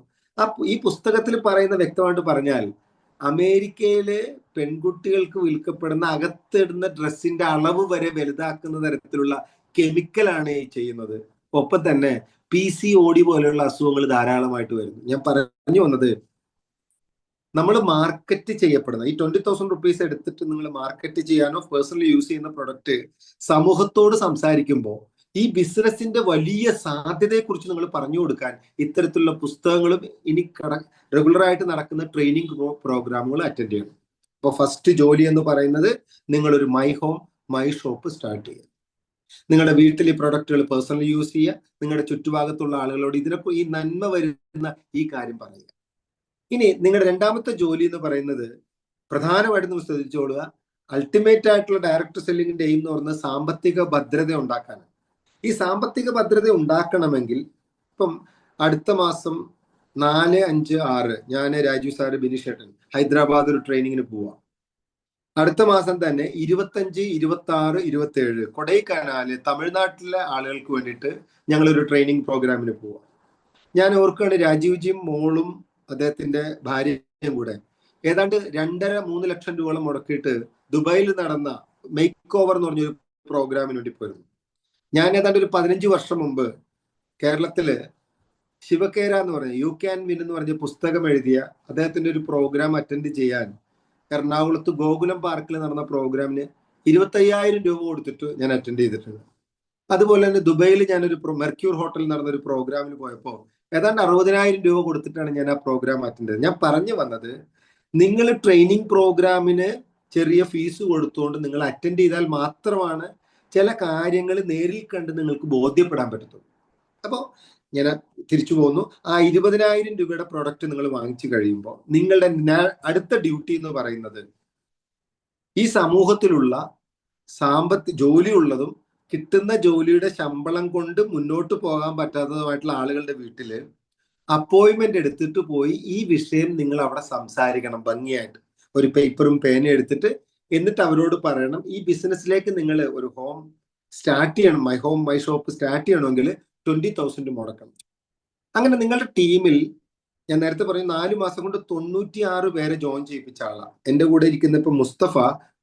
ഈ പുസ്തകത്തിൽ പറയുന്ന വ്യക്തമായിട്ട് പറഞ്ഞാൽ, അമേരിക്കയിലെ പെൺകുട്ടികൾക്ക് വിൽക്കപ്പെടുന്ന അകത്തിടുന്ന ഡ്രസ്സിന്റെ അളവ് വരെ വലുതാക്കുന്ന തരത്തിലുള്ള കെമിക്കലാണ് ഈ ചെയ്യുന്നത്. ഒപ്പം തന്നെ PCOD പോലെയുള്ള അസുഖങ്ങൾ ധാരാളമായിട്ട് വരുന്നു. ഞാൻ പറഞ്ഞു വന്നത്, നമ്മൾ മാർക്കറ്റ് ചെയ്യപ്പെടുന്ന ഈ 20,000 റുപ്പീസ് എടുത്തിട്ട് നിങ്ങൾ മാർക്കറ്റ് ചെയ്യാനോ പേഴ്സണലി യൂസ് ചെയ്യുന്ന പ്രൊഡക്റ്റ് സമൂഹത്തോട് സംസാരിക്കുമ്പോൾ ഈ ബിസിനസിന്റെ വലിയ സാധ്യതയെക്കുറിച്ച് നിങ്ങൾ പറഞ്ഞു കൊടുക്കാൻ ഇത്തരത്തിലുള്ള പുസ്തകങ്ങളും ഇനി റെഗുലറായിട്ട് നടക്കുന്ന ട്രെയിനിങ് പ്രോഗ്രാമുകൾ അറ്റൻഡ് ചെയ്യണം. അപ്പോൾ ഫസ്റ്റ് ജോലി എന്ന് പറയുന്നത്, നിങ്ങളൊരു my home my shop start ചെയ്യുക. നിങ്ങളുടെ വീട്ടിൽ ഈ പ്രൊഡക്റ്റുകൾ പേഴ്സണലി യൂസ് ചെയ്യുക. നിങ്ങളുടെ ചുറ്റുഭാഗത്തുള്ള ആളുകളോട് ഇതിനൊക്കെ ഈ നന്മ വരുന്ന ഈ കാര്യം പറയുക. ഇനി നിങ്ങളുടെ രണ്ടാമത്തെ ജോലി എന്ന് പറയുന്നത്, പ്രധാനമായിട്ട് നിങ്ങൾ ശ്രദ്ധിച്ചോളുക, അൾട്ടിമേറ്റ് ആയിട്ടുള്ള ഡയറക്റ്റ് സെല്ലിങ്ങിന്റെ എയിം എന്ന് പറയുന്നത് സാമ്പത്തിക ഭദ്രത ഉണ്ടാക്കാനാണ്. ഈ സാമ്പത്തിക ഭദ്രത ഉണ്ടാക്കണമെങ്കിൽ, ഇപ്പം അടുത്ത മാസം 4, 5, 6 ഞാൻ, രാജീവ് സാറ്, ബിനീഷ് ഏട്ടൻ ഹൈദരാബാദ് ഒരു ട്രെയിനിങ്ങിന് പോവാം. അടുത്ത മാസം തന്നെ 25, 26, 27 കൊടൈക്കനാല് തമിഴ്നാട്ടിലെ ആളുകൾക്ക് വേണ്ടിയിട്ട് ഞങ്ങളൊരു ട്രെയിനിങ് പ്രോഗ്രാമിന് പോവാം. ഞാൻ ഓർക്കുകയാണ്, രാജീവ്ജിയും മോളും അദ്ദേഹത്തിന്റെ ഭാര്യയും കൂടെ ഏതാണ്ട് 2.5-3 ലക്ഷം രൂപയോളം മുടക്കിയിട്ട് ദുബായിൽ നടന്ന മേക്ക് ഓവർ എന്ന് പറഞ്ഞൊരു പ്രോഗ്രാമിന് വേണ്ടി പോയിരുന്നു. ഞാൻ ഏതാണ്ട് ഒരു 15 വർഷം മുമ്പ് കേരളത്തില് ശിവകേര എന്ന് പറഞ്ഞ യു ക്യാൻ വിൻ എന്ന് പറഞ്ഞ പുസ്തകം എഴുതിയ അദ്ദേഹത്തിന്റെ ഒരു പ്രോഗ്രാം അറ്റൻഡ് ചെയ്യാൻ എറണാകുളത്ത് ഗോകുലം പാർക്കിൽ നടന്ന പ്രോഗ്രാമിന് 25,000 രൂപ കൊടുത്തിട്ട് ഞാൻ അറ്റൻഡ് ചെയ്തിട്ടുണ്ട്. അതുപോലെ തന്നെ ദുബൈയിൽ ഞാനൊരു മെർക്യൂർ ഹോട്ടലിൽ നടന്ന ഒരു പ്രോഗ്രാമിന് പോയപ്പോൾ ഏതാണ്ട് 60,000 രൂപ കൊടുത്തിട്ടാണ് ഞാൻ ആ പ്രോഗ്രാം അറ്റൻഡ് ചെയ്തത്. ഞാൻ പറഞ്ഞു വന്നത്, നിങ്ങൾ ട്രെയിനിങ് പ്രോഗ്രാമിന് ചെറിയ ഫീസ് കൊടുത്തുകൊണ്ട് നിങ്ങൾ അറ്റൻഡ് ചെയ്താൽ മാത്രമാണ് ചില കാര്യങ്ങൾ നേരിൽ കണ്ട് നിങ്ങൾക്ക് ബോധ്യപ്പെടാൻ പറ്റത്തുള്ളൂ. അപ്പോൾ ഞാൻ തിരിച്ചു പോകുന്നു. ആ 20,000 രൂപയുടെ പ്രൊഡക്റ്റ് നിങ്ങൾ വാങ്ങിച്ചു കഴിയുമ്പോൾ നിങ്ങളുടെ അടുത്ത ഡ്യൂട്ടി എന്ന് പറയുന്നത് ഈ സമൂഹത്തിലുള്ള ജോലിയുള്ളതും കിട്ടുന്ന ജോലിയുടെ ശമ്പളം കൊണ്ട് മുന്നോട്ട് പോകാൻ പറ്റാത്തതുമായിട്ടുള്ള ആളുകളുടെ വീട്ടില് അപ്പോയിന്റ്മെന്റ് എടുത്തിട്ട് പോയി ഈ വിഷയം നിങ്ങൾ അവിടെ സംസാരിക്കണം ഭംഗിയായിട്ട്. ഒരു പേപ്പറും പേനയും എടുത്തിട്ട് എന്നിട്ട് അവരോട് പറയണം, ഈ ബിസിനസ്സിലേക്ക് നിങ്ങൾ ഒരു ഹോം സ്റ്റാർട്ട് ചെയ്യണം, my home my shop start ചെയ്യണമെങ്കിൽ 20,000 മുടക്കണം. അങ്ങനെ നിങ്ങളുടെ ടീമിൽ ഞാൻ നേരത്തെ പറയും 4 മാസം കൊണ്ട് 96 പേരെ ജോയിൻ ചെയ്യിപ്പിച്ച ആളാണ്. എൻ്റെ കൂടെ ഇരിക്കുന്ന ഇപ്പൊ മുസ്തഫ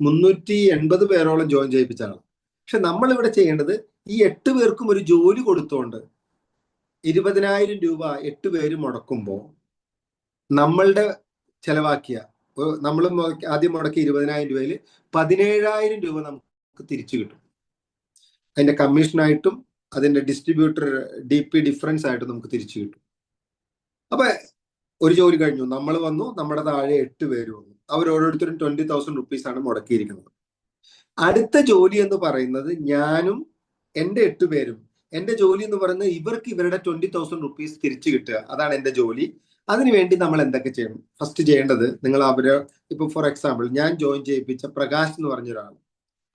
380 പേരോളം ജോയിൻ ചെയ്യിപ്പിച്ച ആളാണ്. പക്ഷെ നമ്മൾ ഇവിടെ ചെയ്യേണ്ടത് ഈ 8 പേർക്കും ഒരു ജോലി കൊടുത്തുകൊണ്ട് 20,000 രൂപ 8 പേര് മുടക്കുമ്പോൾ നമ്മളുടെ ചെലവാക്കിയ നമ്മൾ ആദ്യം മുടക്കിയ 20,000 രൂപയിൽ 17,000 രൂപ നമുക്ക് തിരിച്ചു കിട്ടും. അതിന്റെ കമ്മീഷനായിട്ടും അതിന്റെ ഡിസ്ട്രിബ്യൂട്ടർ DP ഡിഫറൻസ് ആയിട്ടും നമുക്ക് തിരിച്ചു കിട്ടും. അപ്പൊ ഒരു ജോലി കഴിഞ്ഞു, നമ്മൾ വന്നു, നമ്മുടെ താഴെ 8 പേര് വന്നു, അവർ ഓരോരുത്തരും 20,000 റുപ്പീസ് ആണ് മുടക്കിയിരിക്കുന്നത്. അടുത്ത ജോലി എന്ന് പറയുന്നത് ഞാനും എൻ്റെ 8 പേരും, എൻ്റെ ജോലി എന്ന് പറയുന്നത് ഇവർക്ക് ഇവരുടെ 20,000 റുപ്പീസ് തിരിച്ചു കിട്ടുക, അതാണ് എൻ്റെ ജോലി. അതിനുവേണ്ടി നമ്മൾ എന്തൊക്കെ ചെയ്യണം? ഫസ്റ്റ് ചെയ്യേണ്ടത്, നിങ്ങൾ അവര് ഇപ്പൊ ഫോർ എക്സാമ്പിൾ ഞാൻ ജോയിൻ ചെയ്യിപ്പിച്ച പ്രകാശ് എന്ന് പറഞ്ഞ ഒരാൾ,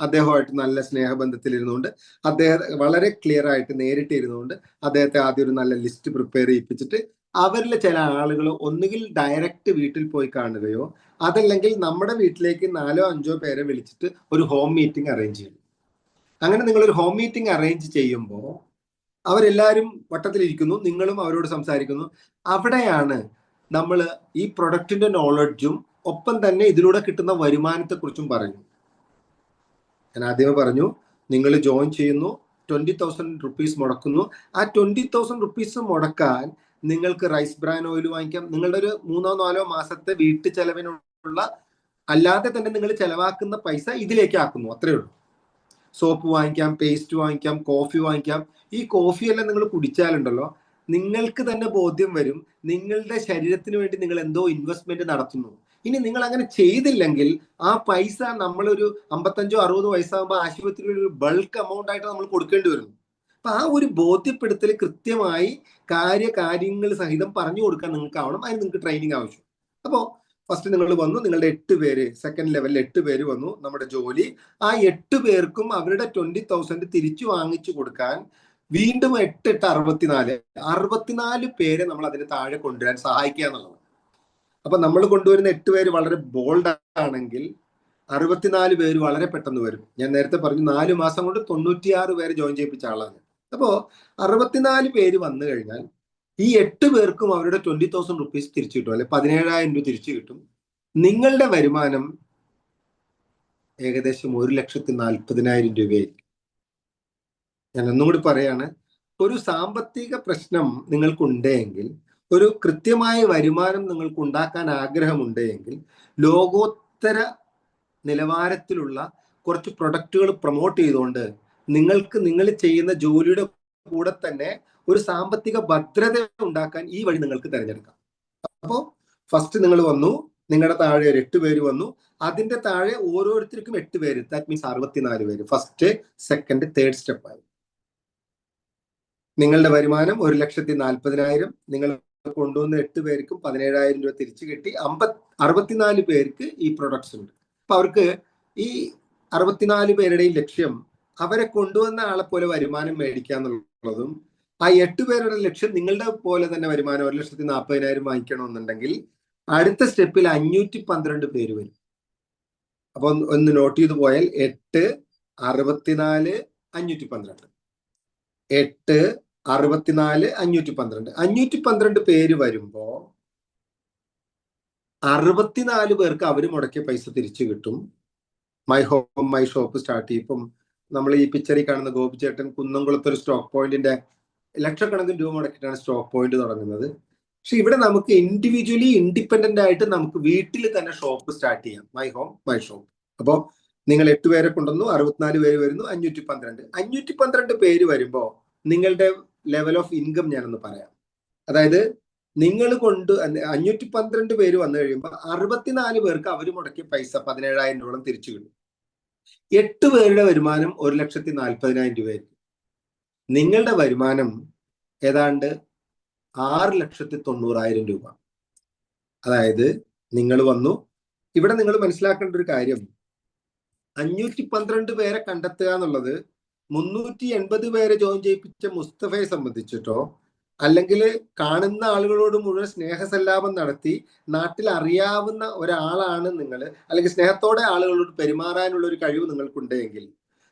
അദ്ദേഹമായിട്ട് നല്ല സ്നേഹബന്ധത്തിൽ ഇരുന്നുകൊണ്ട് അദ്ദേഹം വളരെ ക്ലിയർ ആയിട്ട് നേരിട്ട് ഇരുന്നുകൊണ്ട് അദ്ദേഹത്തെ ആദ്യം ഒരു നല്ല ലിസ്റ്റ് പ്രിപ്പയർ ചെയ്യിപ്പിച്ചിട്ട് അവരിലെ ചില ആളുകൾ ഒന്നുകിൽ ഡയറക്റ്റ് വീട്ടിൽ പോയി കാണുകയോ അതല്ലെങ്കിൽ നമ്മുടെ വീട്ടിലേക്ക് 4-5 പേരെ വിളിച്ചിട്ട് ഒരു ഹോം മീറ്റിംഗ് അറേഞ്ച് ചെയ്യും. അങ്ങനെ നിങ്ങൾ ഒരു ഹോം മീറ്റിംഗ് അറേഞ്ച് ചെയ്യുമ്പോൾ അവരെല്ലാവരും വട്ടത്തിലിരിക്കുന്നു, നിങ്ങളും അവരോട് സംസാരിക്കുന്നു. അവിടെയാണ് നമ്മൾ ഈ പ്രൊഡക്റ്റിന്റെ നോളജും ഒപ്പം തന്നെ ഇതിലൂടെ കിട്ടുന്ന വരുമാനത്തെക്കുറിച്ചും പറയുന്നു. ഞാൻ ആദ്യമേ പറഞ്ഞു, നിങ്ങൾ ജോയിൻ ചെയ്യുന്നു, 20,000 റുപ്പീസ് മുടക്കുന്നു. ആ 20,000 റുപ്പീസ് മുടക്കാൻ നിങ്ങൾക്ക് റൈസ് ബ്രാൻ ഓയിൽ വാങ്ങിക്കാം. നിങ്ങളുടെ ഒരു 3-4 മാസത്തെ വീട്ടു ചെലവിനുള്ള അല്ലാതെ തന്നെ നിങ്ങൾ ചെലവാക്കുന്ന പൈസ ഇതിലേക്ക് ആക്കുന്നു, അത്രയേ ഉള്ളൂ. സോപ്പ് വാങ്ങിക്കാം, പേസ്റ്റ് വാങ്ങിക്കാം, കോഫി വാങ്ങിക്കാം. ഈ കോഫിയെല്ലാം നിങ്ങൾ കുടിച്ചാലുണ്ടല്ലോ, നിങ്ങൾക്ക് തന്നെ ബോധ്യം വരും നിങ്ങളുടെ ശരീരത്തിന് വേണ്ടി നിങ്ങൾ എന്തോ ഇൻവെസ്റ്റ്മെന്റ് നടത്തുന്നു. ഇനി നിങ്ങൾ അങ്ങനെ ചെയ്തില്ലെങ്കിൽ ആ പൈസ നമ്മളൊരു 55-60 വയസ്സാകുമ്പോൾ ആശുപത്രിയിൽ ഒരു ബൾക്ക് എമൗണ്ട് ആയിട്ട് നമ്മൾ കൊടുക്കേണ്ടി വരുന്നു. അപ്പൊ ആ ഒരു ബോധ്യപ്പെടുത്തൽ കൃത്യമായി കാര്യങ്ങൾ സഹിതം പറഞ്ഞു കൊടുക്കാൻ നിങ്ങൾക്ക് ആവണം. അതിന് നിങ്ങൾക്ക് ട്രെയിനിങ് ആവശ്യം. അപ്പോൾ ഫസ്റ്റ് നിങ്ങൾ വന്നു, നിങ്ങളുടെ 8 പേര്, സെക്കൻഡ് ലെവലിൽ 8 പേര് വന്നു. നമ്മുടെ ജോലി ആ 8 പേർക്കും അവരുടെ 20,000 തിരിച്ചു വാങ്ങിച്ചു കൊടുക്കാൻ വീണ്ടും 64 പേരെ നമ്മൾ അതിന് താഴെ കൊണ്ടുവരാൻ സഹായിക്കുക എന്നുള്ളത്. അപ്പൊ നമ്മൾ കൊണ്ടുവരുന്ന 8 പേര് വളരെ ബോൾഡ് ആണെങ്കിൽ 64 പേര് വളരെ പെട്ടെന്ന് വരും. ഞാൻ നേരത്തെ പറഞ്ഞു 4 മാസം കൊണ്ട് 96 പേര് ജോയിൻ ചെയ്യിപ്പിച്ച ആളാണ്. അപ്പോ 64 പേര് വന്നു കഴിഞ്ഞാൽ ഈ 8 പേർക്കും അവരുടെ 20,000 റുപ്പീസ് തിരിച്ചു കിട്ടും, അല്ലെ 17,000 രൂപ തിരിച്ചു കിട്ടും. നിങ്ങളുടെ വരുമാനം ഏകദേശം 1,40,40,000 രൂപയായിരിക്കും. ഞാൻ ഒന്നും കൂടി പറയാണ്, ഒരു സാമ്പത്തിക പ്രശ്നം നിങ്ങൾക്കുണ്ടെങ്കിൽ, ഒരു കൃത്യമായ വരുമാനം നിങ്ങൾക്ക് ഉണ്ടാക്കാൻ ആഗ്രഹമുണ്ടെങ്കിൽ, ലോകോത്തര നിലവാരത്തിലുള്ള കുറച്ച് പ്രൊഡക്റ്റുകൾ പ്രൊമോട്ട് ചെയ്തുകൊണ്ട് നിങ്ങൾക്ക് നിങ്ങൾ ചെയ്യുന്ന ജോലിയുടെ കൂടെ തന്നെ ഒരു സാമ്പത്തിക ഭദ്രത ഉണ്ടാക്കാൻ ഈ വഴി നിങ്ങൾക്ക് തിരഞ്ഞെടുക്കാം. അപ്പോൾ ഫസ്റ്റ് നിങ്ങൾ വന്നു, നിങ്ങളുടെ താഴെ ഒരു 8 പേര് വന്നു, അതിന്റെ താഴെ ഓരോരുത്തർക്കും 8 പേര്, ദാറ്റ് മീൻസ് 64 പേര്. ഫസ്റ്റ്, സെക്കൻഡ്, തേർഡ് സ്റ്റെപ്പായി. നിങ്ങളുടെ വരുമാനം 1,40,40,000, നിങ്ങൾ കൊണ്ടുവന്ന 8 പേർക്കും 17,000 രൂപ തിരിച്ചു കിട്ടി. 64 പേർക്ക് ഈ പ്രൊഡക്ട്സ് ഉണ്ട്. അപ്പൊ അവർക്ക് ഈ 64 പേരുടെയും ലക്ഷ്യം അവരെ കൊണ്ടുവന്ന ആളെ പോലെ വരുമാനം മേടിക്കുക എന്നുള്ളതും, ആ 8 പേരുടെ ലക്ഷ്യം നിങ്ങളുടെ പോലെ തന്നെ വരുമാനം 1,40,40,000 വാങ്ങിക്കണമെന്നുണ്ടെങ്കിൽ അടുത്ത സ്റ്റെപ്പിൽ 512 പേര് വരും. അപ്പൊ ഒന്ന് നോട്ട് ചെയ്ത് പോയാൽ 8, 64, 512. 8, 64, 512. 512 പേര് വരുമ്പോ 64 പേർക്ക് അവർ മുടക്കിയ പൈസ തിരിച്ചു കിട്ടും. My home my shop start ചെയ്യും. ഇപ്പം നമ്മൾ ഈ പിക്ചറിൽ കാണുന്ന ഗോപിച്ചേട്ടൻ കുന്നംകുളത്ത് ഒരു സ്റ്റോക്ക് പോയിന്റിന്റെ ലക്ഷക്കണക്കിന് രൂപ മുടക്കിയിട്ടാണ് സ്റ്റോക്ക് പോയിന്റ് തുടങ്ങുന്നത്. പക്ഷെ ഇവിടെ നമുക്ക് ഇൻഡിവിജ്വലി ഇൻഡിപെൻഡന്റ് ആയിട്ട് നമുക്ക് വീട്ടിൽ തന്നെ ഷോപ്പ് സ്റ്റാർട്ട് ചെയ്യാം. My home my shop. അപ്പോൾ നിങ്ങൾ 8 പേരെ കൊണ്ടുവന്നു, 64 പേര് വരുന്നു, 512 പേര് വരുമ്പോൾ നിങ്ങളുടെ ലെവൽ ഓഫ് ഇൻകം ഞാനൊന്ന് പറയാം. അതായത് നിങ്ങൾ 512 പേര് വന്നു കഴിയുമ്പോൾ 64 പേർക്ക് അവർ മുടക്കിയ പൈസ 17,000 രൂപ തിരിച്ചു കിട്ടും. 8 പേരുടെ വരുമാനം 1,40,40,000 രൂപയായിരിക്കും. നിങ്ങളുടെ വരുമാനം ഏതാണ്ട് 6,90,000 രൂപ. അതായത് നിങ്ങൾ വന്നു, ഇവിടെ നിങ്ങൾ മനസ്സിലാക്കേണ്ട ഒരു കാര്യം, 512 പേരെ കണ്ടെത്തുക എന്നുള്ളത് 380 പേരെ ജോയിൻ ചെയ്യിപ്പിച്ച മുസ്തഫയെ സംബന്ധിച്ചിട്ടോ അല്ലെങ്കിൽ കാണുന്ന ആളുകളോട് മുഴുവൻ സ്നേഹസല്ലാപം നടത്തി നാട്ടിൽ അറിയാവുന്ന ഒരാളാണ് നിങ്ങൾ, അല്ലെങ്കിൽ സ്നേഹത്തോടെ ആളുകളോട് പെരുമാറാനുള്ള ഒരു കഴിവ് നിങ്ങൾക്കുണ്ടെങ്കിൽ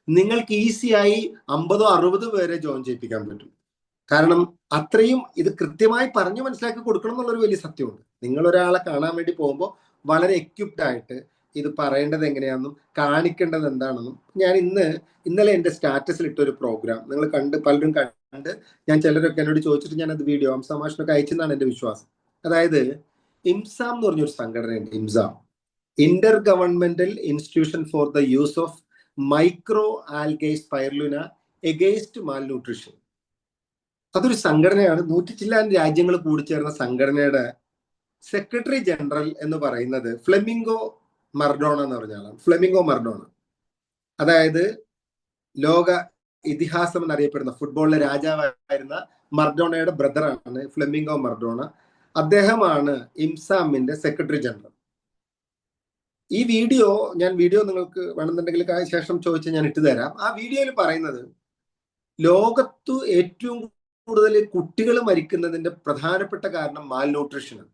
നിങ്ങൾക്ക് ഈസിയായി 50 60 പേരെ ജോയിൻ ചെയ്യിപ്പിക്കാൻ പറ്റും. കാരണം അത്രയും ഇത് കൃത്യമായി പറഞ്ഞു മനസ്സിലാക്കി കൊടുക്കണം എന്നുള്ളൊരു വലിയ സത്യമുണ്ട്. നിങ്ങൾ ഒരാളെ കാണാൻ വേണ്ടി പോകുമ്പോൾ വളരെ എക്യുപ്ഡ് ആയിട്ട് ഇത് പറയേണ്ടത് എങ്ങനെയാണെന്നും കാണിക്കേണ്ടത് എന്താണെന്നും ഇന്നലെ എൻ്റെ സ്റ്റാറ്റസിൽ ഇട്ടൊരു പ്രോഗ്രാം നിങ്ങൾ പലരും കണ്ട്, ഞാൻ ചിലരൊക്കെ എന്നോട് ചോദിച്ചിട്ട് ഞാനത് വീഡിയോ സംഭാഷണമൊക്കെ അയച്ചെന്നാണ് എൻ്റെ വിശ്വാസം. അതായത് ഇംസാം എന്ന് പറഞ്ഞൊരു സംഘടനയുണ്ട്. IMSAM, intergovernmental institution for the use of micro algae spirulina against malnutrition. അതൊരു സംഘടനയാണ്. 100 ചില്ലാൻ രാജ്യങ്ങൾ കൂടിച്ചേർന്ന സംഘടനയുടെ സെക്രട്ടറി ജനറൽ എന്ന് പറയുന്നത് ഫ്ലെമിംഗോ മർഡോണ എന്ന് പറഞ്ഞ ആളാണ്. ഫ്ലെമിംഗോ മർഡോണ അതായത് ലോക ഇതിഹാസം എന്നറിയപ്പെടുന്ന ഫുട്ബോളിലെ രാജാവായിരുന്ന മർഡോണയുടെ ബ്രദറാണ് ഫ്ലെമിംഗോ മർഡോണ. അദ്ദേഹമാണ് ഇംസാമിന്റെ സെക്രട്ടറി ജനറൽ. ഈ വീഡിയോ നിങ്ങൾക്ക് വേണമെന്നുണ്ടെങ്കിൽ ശേഷം ചോദിച്ചാൽ ഞാൻ ഇട്ടുതരാം. ആ വീഡിയോയിൽ പറയുന്നത് ലോകത്ത് ഏറ്റവും കൂടുതൽ കുട്ടികൾ മരിക്കുന്നതിന്റെ പ്രധാനപ്പെട്ട കാരണം മാൽ ന്യൂട്രീഷനാണ്.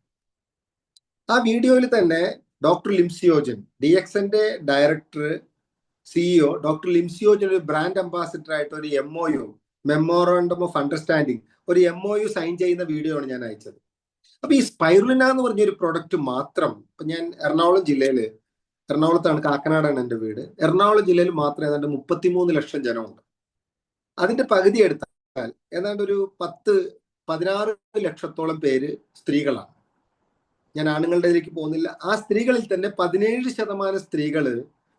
ആ വീഡിയോയിൽ തന്നെ ഡോക്ടർ ലിംസിയോജൻ, DXന്റെ ഡയറക്ടർ CEO ഡോക്ടർ ലിംസിയോജൻ ഒരു ബ്രാൻഡ് അംബാസിഡർ ആയിട്ട് ഒരു MOU, മെമ്മോറാണ്ടം ഓഫ് അണ്ടർസ്റ്റാൻഡിങ്, ഒരു MOU സൈൻ ചെയ്യുന്ന വീഡിയോ ആണ് ഞാൻ അയച്ചത്. അപ്പൊ ഈ സ്പൈറുലിന എന്ന് പറഞ്ഞൊരു പ്രൊഡക്റ്റ് മാത്രം, ഇപ്പൊ ഞാൻ എറണാകുളത്താണ്, കാക്കനാടാണ് എൻ്റെ വീട്. എറണാകുളം ജില്ലയിൽ മാത്രം ഏതാണ്ട് 33 ലക്ഷം ജനമുണ്ട്. അതിന്റെ പകുതി എടുത്താൽ ഏതാണ്ട് ഒരു 10-16 ലക്ഷത്തോളം പേര് സ്ത്രീകളാണ്. ഞാൻ ആണുങ്ങളുടെയിലേക്ക് പോകുന്നില്ല. ആ സ്ത്രീകളിൽ തന്നെ 17% സ്ത്രീകള്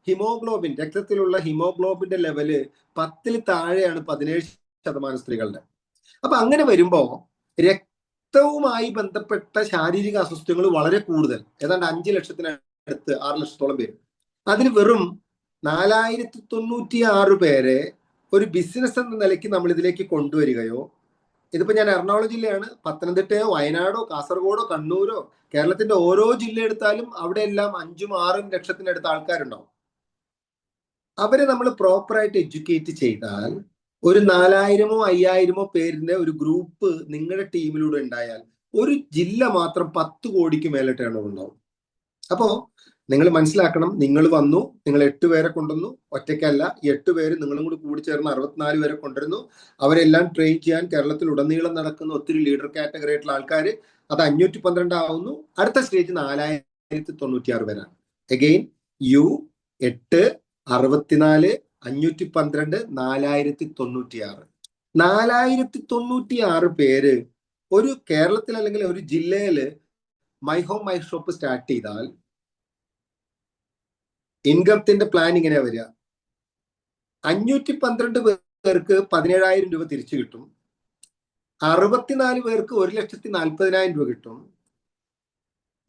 ഹിമോഗ്ലോബിൻ, രക്തത്തിലുള്ള ഹിമോഗ്ലോബിന്റെ ലെവല് 10-ൽ താഴെയാണ് 17% സ്ത്രീകളുടെ. അപ്പൊ അങ്ങനെ വരുമ്പോ രക്തവുമായി ബന്ധപ്പെട്ട ശാരീരിക അസ്വസ്ഥതകൾ വളരെ കൂടുതൽ, ഏതാണ്ട് 5 ലക്ഷത്തിനടുത്ത് 6 ലക്ഷത്തോളം പേര്. അതിന് വെറും 4096 പേരെ ഒരു ബിസിനസ് എന്ന നിലയ്ക്ക് നമ്മൾ ഇതിലേക്ക് കൊണ്ടുവരികയോ, ഇതിപ്പോ ഞാൻ എറണാകുളം ജില്ലയാണ്, പത്തനംതിട്ടയോ വയനാടോ കാസർഗോഡോ കണ്ണൂരോ കേരളത്തിന്റെ ഓരോ ജില്ല എടുത്താലും അവിടെ എല്ലാം 5-6 ലക്ഷത്തിനടുത്ത് ആൾക്കാരുണ്ടാവും. അവരെ നമ്മൾ പ്രോപ്പറായിട്ട് എഡ്യൂക്കേറ്റ് ചെയ്താൽ ഒരു 4000-5000 പേരിന്റെ ഒരു ഗ്രൂപ്പ് നിങ്ങളുടെ ടീമിലൂടെ ഉണ്ടായാൽ ഒരു ജില്ല മാത്രം 10 കോടിക്ക് മേലെ ടേൺ ഓവർ ഉണ്ടാവും. അപ്പോ നിങ്ങൾ മനസ്സിലാക്കണം, നിങ്ങൾ വന്നു, നിങ്ങൾ 8 പേരെ കൊണ്ടുവന്നു, ഒറ്റയ്ക്കല്ല, 8 പേര് നിങ്ങളും കൂടി ചേർന്ന് 64 പേരെ കൊണ്ടുവരുന്നു. അവരെല്ലാം ട്രെയിൻ ചെയ്യാൻ കേരളത്തിൽ ഉടനീളം നടക്കുന്ന ഒത്തിരി ലീഡർ കാറ്റഗറി ആയിട്ടുള്ള ആൾക്കാർ, അത് 512 ആവുന്നു. അടുത്ത സ്റ്റേജ് 4096 പേരാണ്. അഗെയിൻ 8 64 512 4096. 4096 പേര് ഒരു കേരളത്തിൽ അല്ലെങ്കിൽ ഒരു ജില്ലയില് my home my shop start ചെയ്താൽ ഇൻകത്തിന്റെ പ്ലാൻ ഇങ്ങനെയാ വരിക. 512 പേർക്ക് 17,000 രൂപ തിരിച്ചു കിട്ടും. 64 പേർക്ക് 1,40,40,000 രൂപ കിട്ടും.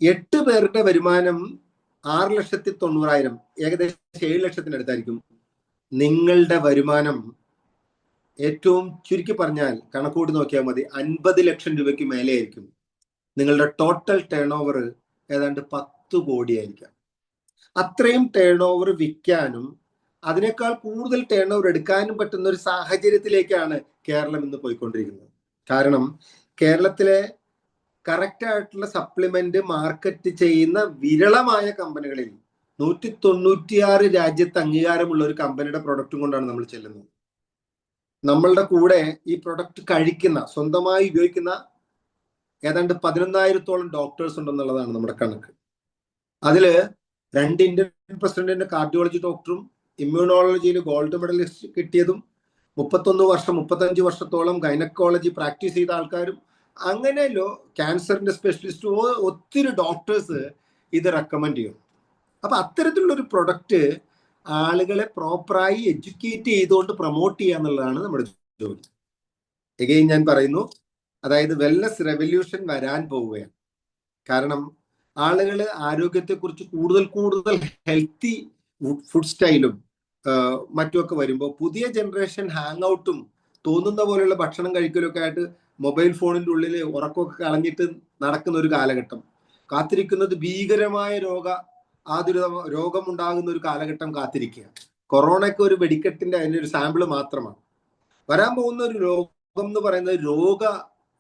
8 പേരുടെ വരുമാനം 6,90,000, ഏകദേശം 7 ലക്ഷത്തിനടുത്തായിരിക്കും. നിങ്ങളുടെ വരുമാനം ഏറ്റവും ചുരുക്കി പറഞ്ഞാൽ കണക്കൂട്ടി നോക്കിയാൽ മതി, 50 ലക്ഷം രൂപയ്ക്ക് മേലെ ആയിരിക്കും. നിങ്ങളുടെ ടോട്ടൽ ടേൺ ഓവർ ഏതാണ്ട് 10 കോടി ആയിരിക്കാം. അത്രയും ടേൺ ഓവർ വിൽക്കാനും അതിനേക്കാൾ കൂടുതൽ ടേൺ ഓവർ എടുക്കാനും പറ്റുന്ന ഒരു സാഹചര്യത്തിലേക്കാണ് കേരളം ഇന്ന് പോയിക്കൊണ്ടിരിക്കുന്നത്. കാരണം കേരളത്തിലെ കറക്റ്റ് ആയിട്ടുള്ള സപ്ലിമെന്റ് മാർക്കറ്റ് ചെയ്യുന്ന വിരളമായ കമ്പനികളിൽ 196 രാജ്യത്ത് അംഗീകാരമുള്ള ഒരു കമ്പനിയുടെ പ്രൊഡക്റ്റും കൊണ്ടാണ് നമ്മൾ ചെല്ലുന്നത്. നമ്മളുടെ കൂടെ ഈ പ്രൊഡക്റ്റ് കഴിക്കുന്ന, സ്വന്തമായി ഉപയോഗിക്കുന്ന ഏതാണ്ട് 11,000-ഓളം ഡോക്ടേഴ്സ് ഉണ്ടെന്നുള്ളതാണ് നമ്മുടെ കണക്ക്. അതില് 2 ഇന്ത്യൻ പ്രസിഡന്റിന്റെ കാർഡിയോളജി ഡോക്ടറും ഇമ്മ്യൂണോളജിയിൽ ഗോൾഡ് മെഡലിസ്റ്റ് കിട്ടിയതും 35 വർഷത്തോളം ഗൈനക്കോളജി പ്രാക്ടീസ് ചെയ്ത ആൾക്കാരും അങ്ങനെ ക്യാൻസറിന്റെ സ്പെഷ്യലിസ്റ്റും ഒത്തിരി ഡോക്ടേഴ്സ് ഇത് റെക്കമെൻഡ് ചെയ്യും. അപ്പൊ അത്തരത്തിലുള്ളൊരു പ്രൊഡക്റ്റ് ആളുകളെ പ്രോപ്പറായി എഡ്യൂക്കേറ്റ് ചെയ്തുകൊണ്ട് പ്രൊമോട്ട് ചെയ്യുക എന്നുള്ളതാണ് നമ്മുടെ ജോലി. എഗെയിൻ ഞാൻ പറയുന്നു, അതായത് വെൽനസ് റെവല്യൂഷൻ വരാൻ പോവുകയാണ്. കാരണം ആളുകൾ ആരോഗ്യത്തെക്കുറിച്ച് കൂടുതൽ ഹെൽത്തി ഫുഡ് സ്റ്റൈലും മറ്റുമൊക്കെ വരുമ്പോൾ പുതിയ ജനറേഷൻ ഹാങ് ഔട്ടും തോന്നുന്ന പോലെയുള്ള ഭക്ഷണം കഴിക്കലൊക്കെ ആയിട്ട് മൊബൈൽ ഫോണിന്റെ ഉള്ളിൽ ഉറക്കമൊക്കെ കളഞ്ഞിട്ട് നടക്കുന്ന ഒരു കാലഘട്ടം, കാത്തിരിക്കുന്നത് ഭീകരമായ രോഗമുണ്ടാകുന്ന ഒരു കാലഘട്ടം കാത്തിരിക്കുക. കൊറോണയ്ക്ക് ഒരു വെടിക്കെട്ടിന്റെ അതിന്റെ ഒരു സാമ്പിള് മാത്രമാണ്. വരാൻ പോകുന്ന ഒരു രോഗം എന്ന് പറയുന്നത്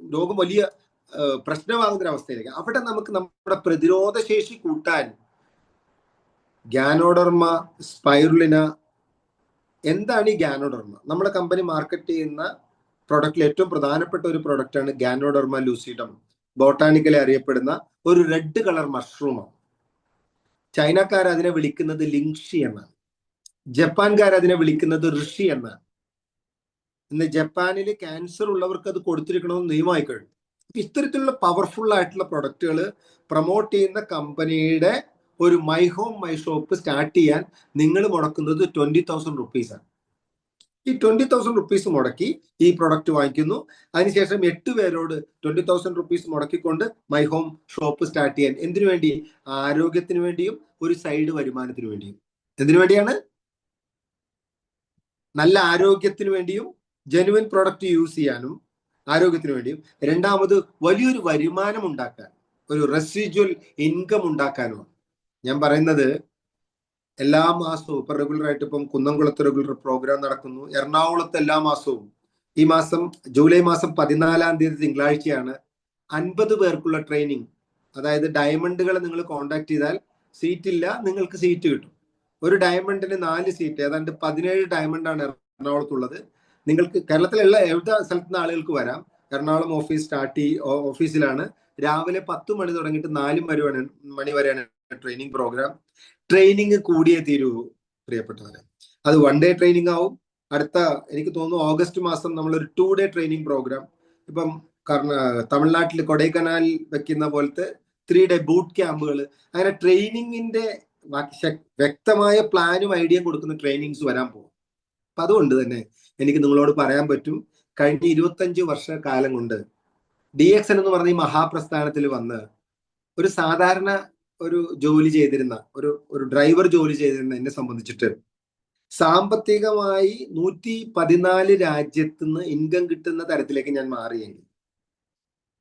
രോഗം വലിയ പ്രശ്നമാകുന്ന ഒരു അവസ്ഥയിലേക്ക്. അവിടെ നമുക്ക് നമ്മുടെ പ്രതിരോധ ശേഷി കൂട്ടാൻ ഗാനോഡർമ സ്പൈറുലിന. എന്താണ് ഈ ഗാനോഡർമ? നമ്മുടെ കമ്പനി മാർക്കറ്റ് ചെയ്യുന്ന പ്രൊഡക്റ്റിൽ ഏറ്റവും പ്രധാനപ്പെട്ട ഒരു പ്രൊഡക്റ്റാണ് ഗാനോഡർമ ലൂസിഡം. ബോട്ടാനിക്കലി അറിയപ്പെടുന്ന ഒരു റെഡ് കളർ മഷ്റൂമാണ്. ചൈനക്കാർ അതിനെ വിളിക്കുന്നത് ലിങ്ഷി എന്നാണ്. ജപ്പാൻകാർ അതിനെ വിളിക്കുന്നത് ഋഷി എന്നാണ്. ഇന്ന് ജപ്പാനിൽ ക്യാൻസർ ഉള്ളവർക്ക് അത് കൊടുത്തിരിക്കണമെന്ന് നിയമമായി കഴിഞ്ഞു. ഇത്തരത്തിലുള്ള പവർഫുൾ ആയിട്ടുള്ള പ്രൊഡക്റ്റുകൾ പ്രൊമോട്ട് ചെയ്യുന്ന കമ്പനിയുടെ ഒരു my home my shop start ചെയ്യാൻ നിങ്ങൾ മുടക്കുന്നത് 20,000 റുപ്പീസാണ്. ഈ 20,000 റുപ്പീസ് മുടക്കി ഈ പ്രൊഡക്റ്റ് വാങ്ങിക്കുന്നു. അതിനുശേഷം 8 പേരോട് 20,000 റുപ്പീസ് മുടക്കിക്കൊണ്ട് മൈ ഹോം ഷോപ്പ് സ്റ്റാർട്ട് ചെയ്യാൻ. എന്തിനു വേണ്ടി? ആരോഗ്യത്തിന് വേണ്ടിയും ഒരു സൈഡ് വരുമാനത്തിന് വേണ്ടിയും. എന്തിനു വേണ്ടിയാണ്? നല്ല ആരോഗ്യത്തിന് വേണ്ടിയും ജെനുവിൻ പ്രൊഡക്റ്റ് യൂസ് ചെയ്യാനും ആരോഗ്യത്തിന് വേണ്ടിയും, രണ്ടാമത് വലിയൊരു വരുമാനം ഉണ്ടാക്കാൻ, ഒരു റെസിജ്വൽ ഇൻകം ഉണ്ടാക്കാനുമാണ്. ഞാൻ പറയുന്നത് എല്ലാ മാസവും ഇപ്പൊ റെഗുലറായിട്ട് ഇപ്പം കുന്നംകുളത്ത് റെഗുലർ പ്രോഗ്രാം നടക്കുന്നു. എറണാകുളത്ത് എല്ലാ മാസവും, ഈ മാസം ജൂലൈ മാസം 14-ാം തീയതി തിങ്കളാഴ്ചയാണ് 50 പേർക്കുള്ള ട്രെയിനിങ്. അതായത് ഡയമണ്ടുകൾ നിങ്ങൾ കോണ്ടാക്ട് ചെയ്താൽ സീറ്റ് ഇല്ല, നിങ്ങൾക്ക് സീറ്റ് കിട്ടും. ഒരു ഡയമണ്ടിന് 4 സീറ്റ്, ഏതാണ്ട് 17 ഡയമണ്ടാണ് എറണാകുളത്തുള്ളത്. നിങ്ങൾക്ക് കേരളത്തിലുള്ള എവിടെ സ്ഥലത്തു നിന്ന് ആളുകൾക്ക് വരാം. എറണാകുളം ഓഫീസിലാണ് രാവിലെ 10 മണി തുടങ്ങിയിട്ട് 4 മണി വരെയാണ് ട്രെയിനിങ് പ്രോഗ്രാം. ട്രെയിനിങ് കൂടിയേ തീരൂ പ്രിയപ്പെട്ടവരെ. അത് 1 ഡേ ട്രെയിനിങ് ആവും. അടുത്ത എനിക്ക് തോന്നുന്നു ഓഗസ്റ്റ് മാസം നമ്മളൊരു 2 ഡേ ട്രെയിനിങ് പ്രോഗ്രാം, ഇപ്പം തമിഴ്നാട്ടിൽ കൊടൈക്കനാലിൽ വെക്കുന്ന പോലത്തെ 3 ഡേ ബൂട്ട് ക്യാമ്പുകൾ, അങ്ങനെ ട്രെയിനിങ്ങിന്റെ വ്യക്തമായ പ്ലാനും ഐഡിയയും കൊടുക്കുന്ന ട്രെയിനിങ്സ് വരാൻ പോകും. അപ്പൊ അതുകൊണ്ട് തന്നെ എനിക്ക് നിങ്ങളോട് പറയാൻ പറ്റും, കഴിഞ്ഞ 25 വർഷക്കാലം കൊണ്ട് DXN എന്ന് പറഞ്ഞ ഈ മഹാപ്രസ്ഥാനത്തിൽ വന്ന് ഒരു സാധാരണ ഒരു ജോലി ചെയ്തിരുന്ന ഒരു ഡ്രൈവർ ജോലി ചെയ്തിരുന്ന എന്നെ സംബന്ധിച്ചിട്ട് സാമ്പത്തികമായി 114 രാജ്യത്ത് നിന്ന് ഇൻകം കിട്ടുന്ന തരത്തിലേക്ക് ഞാൻ മാറിയെങ്കിൽ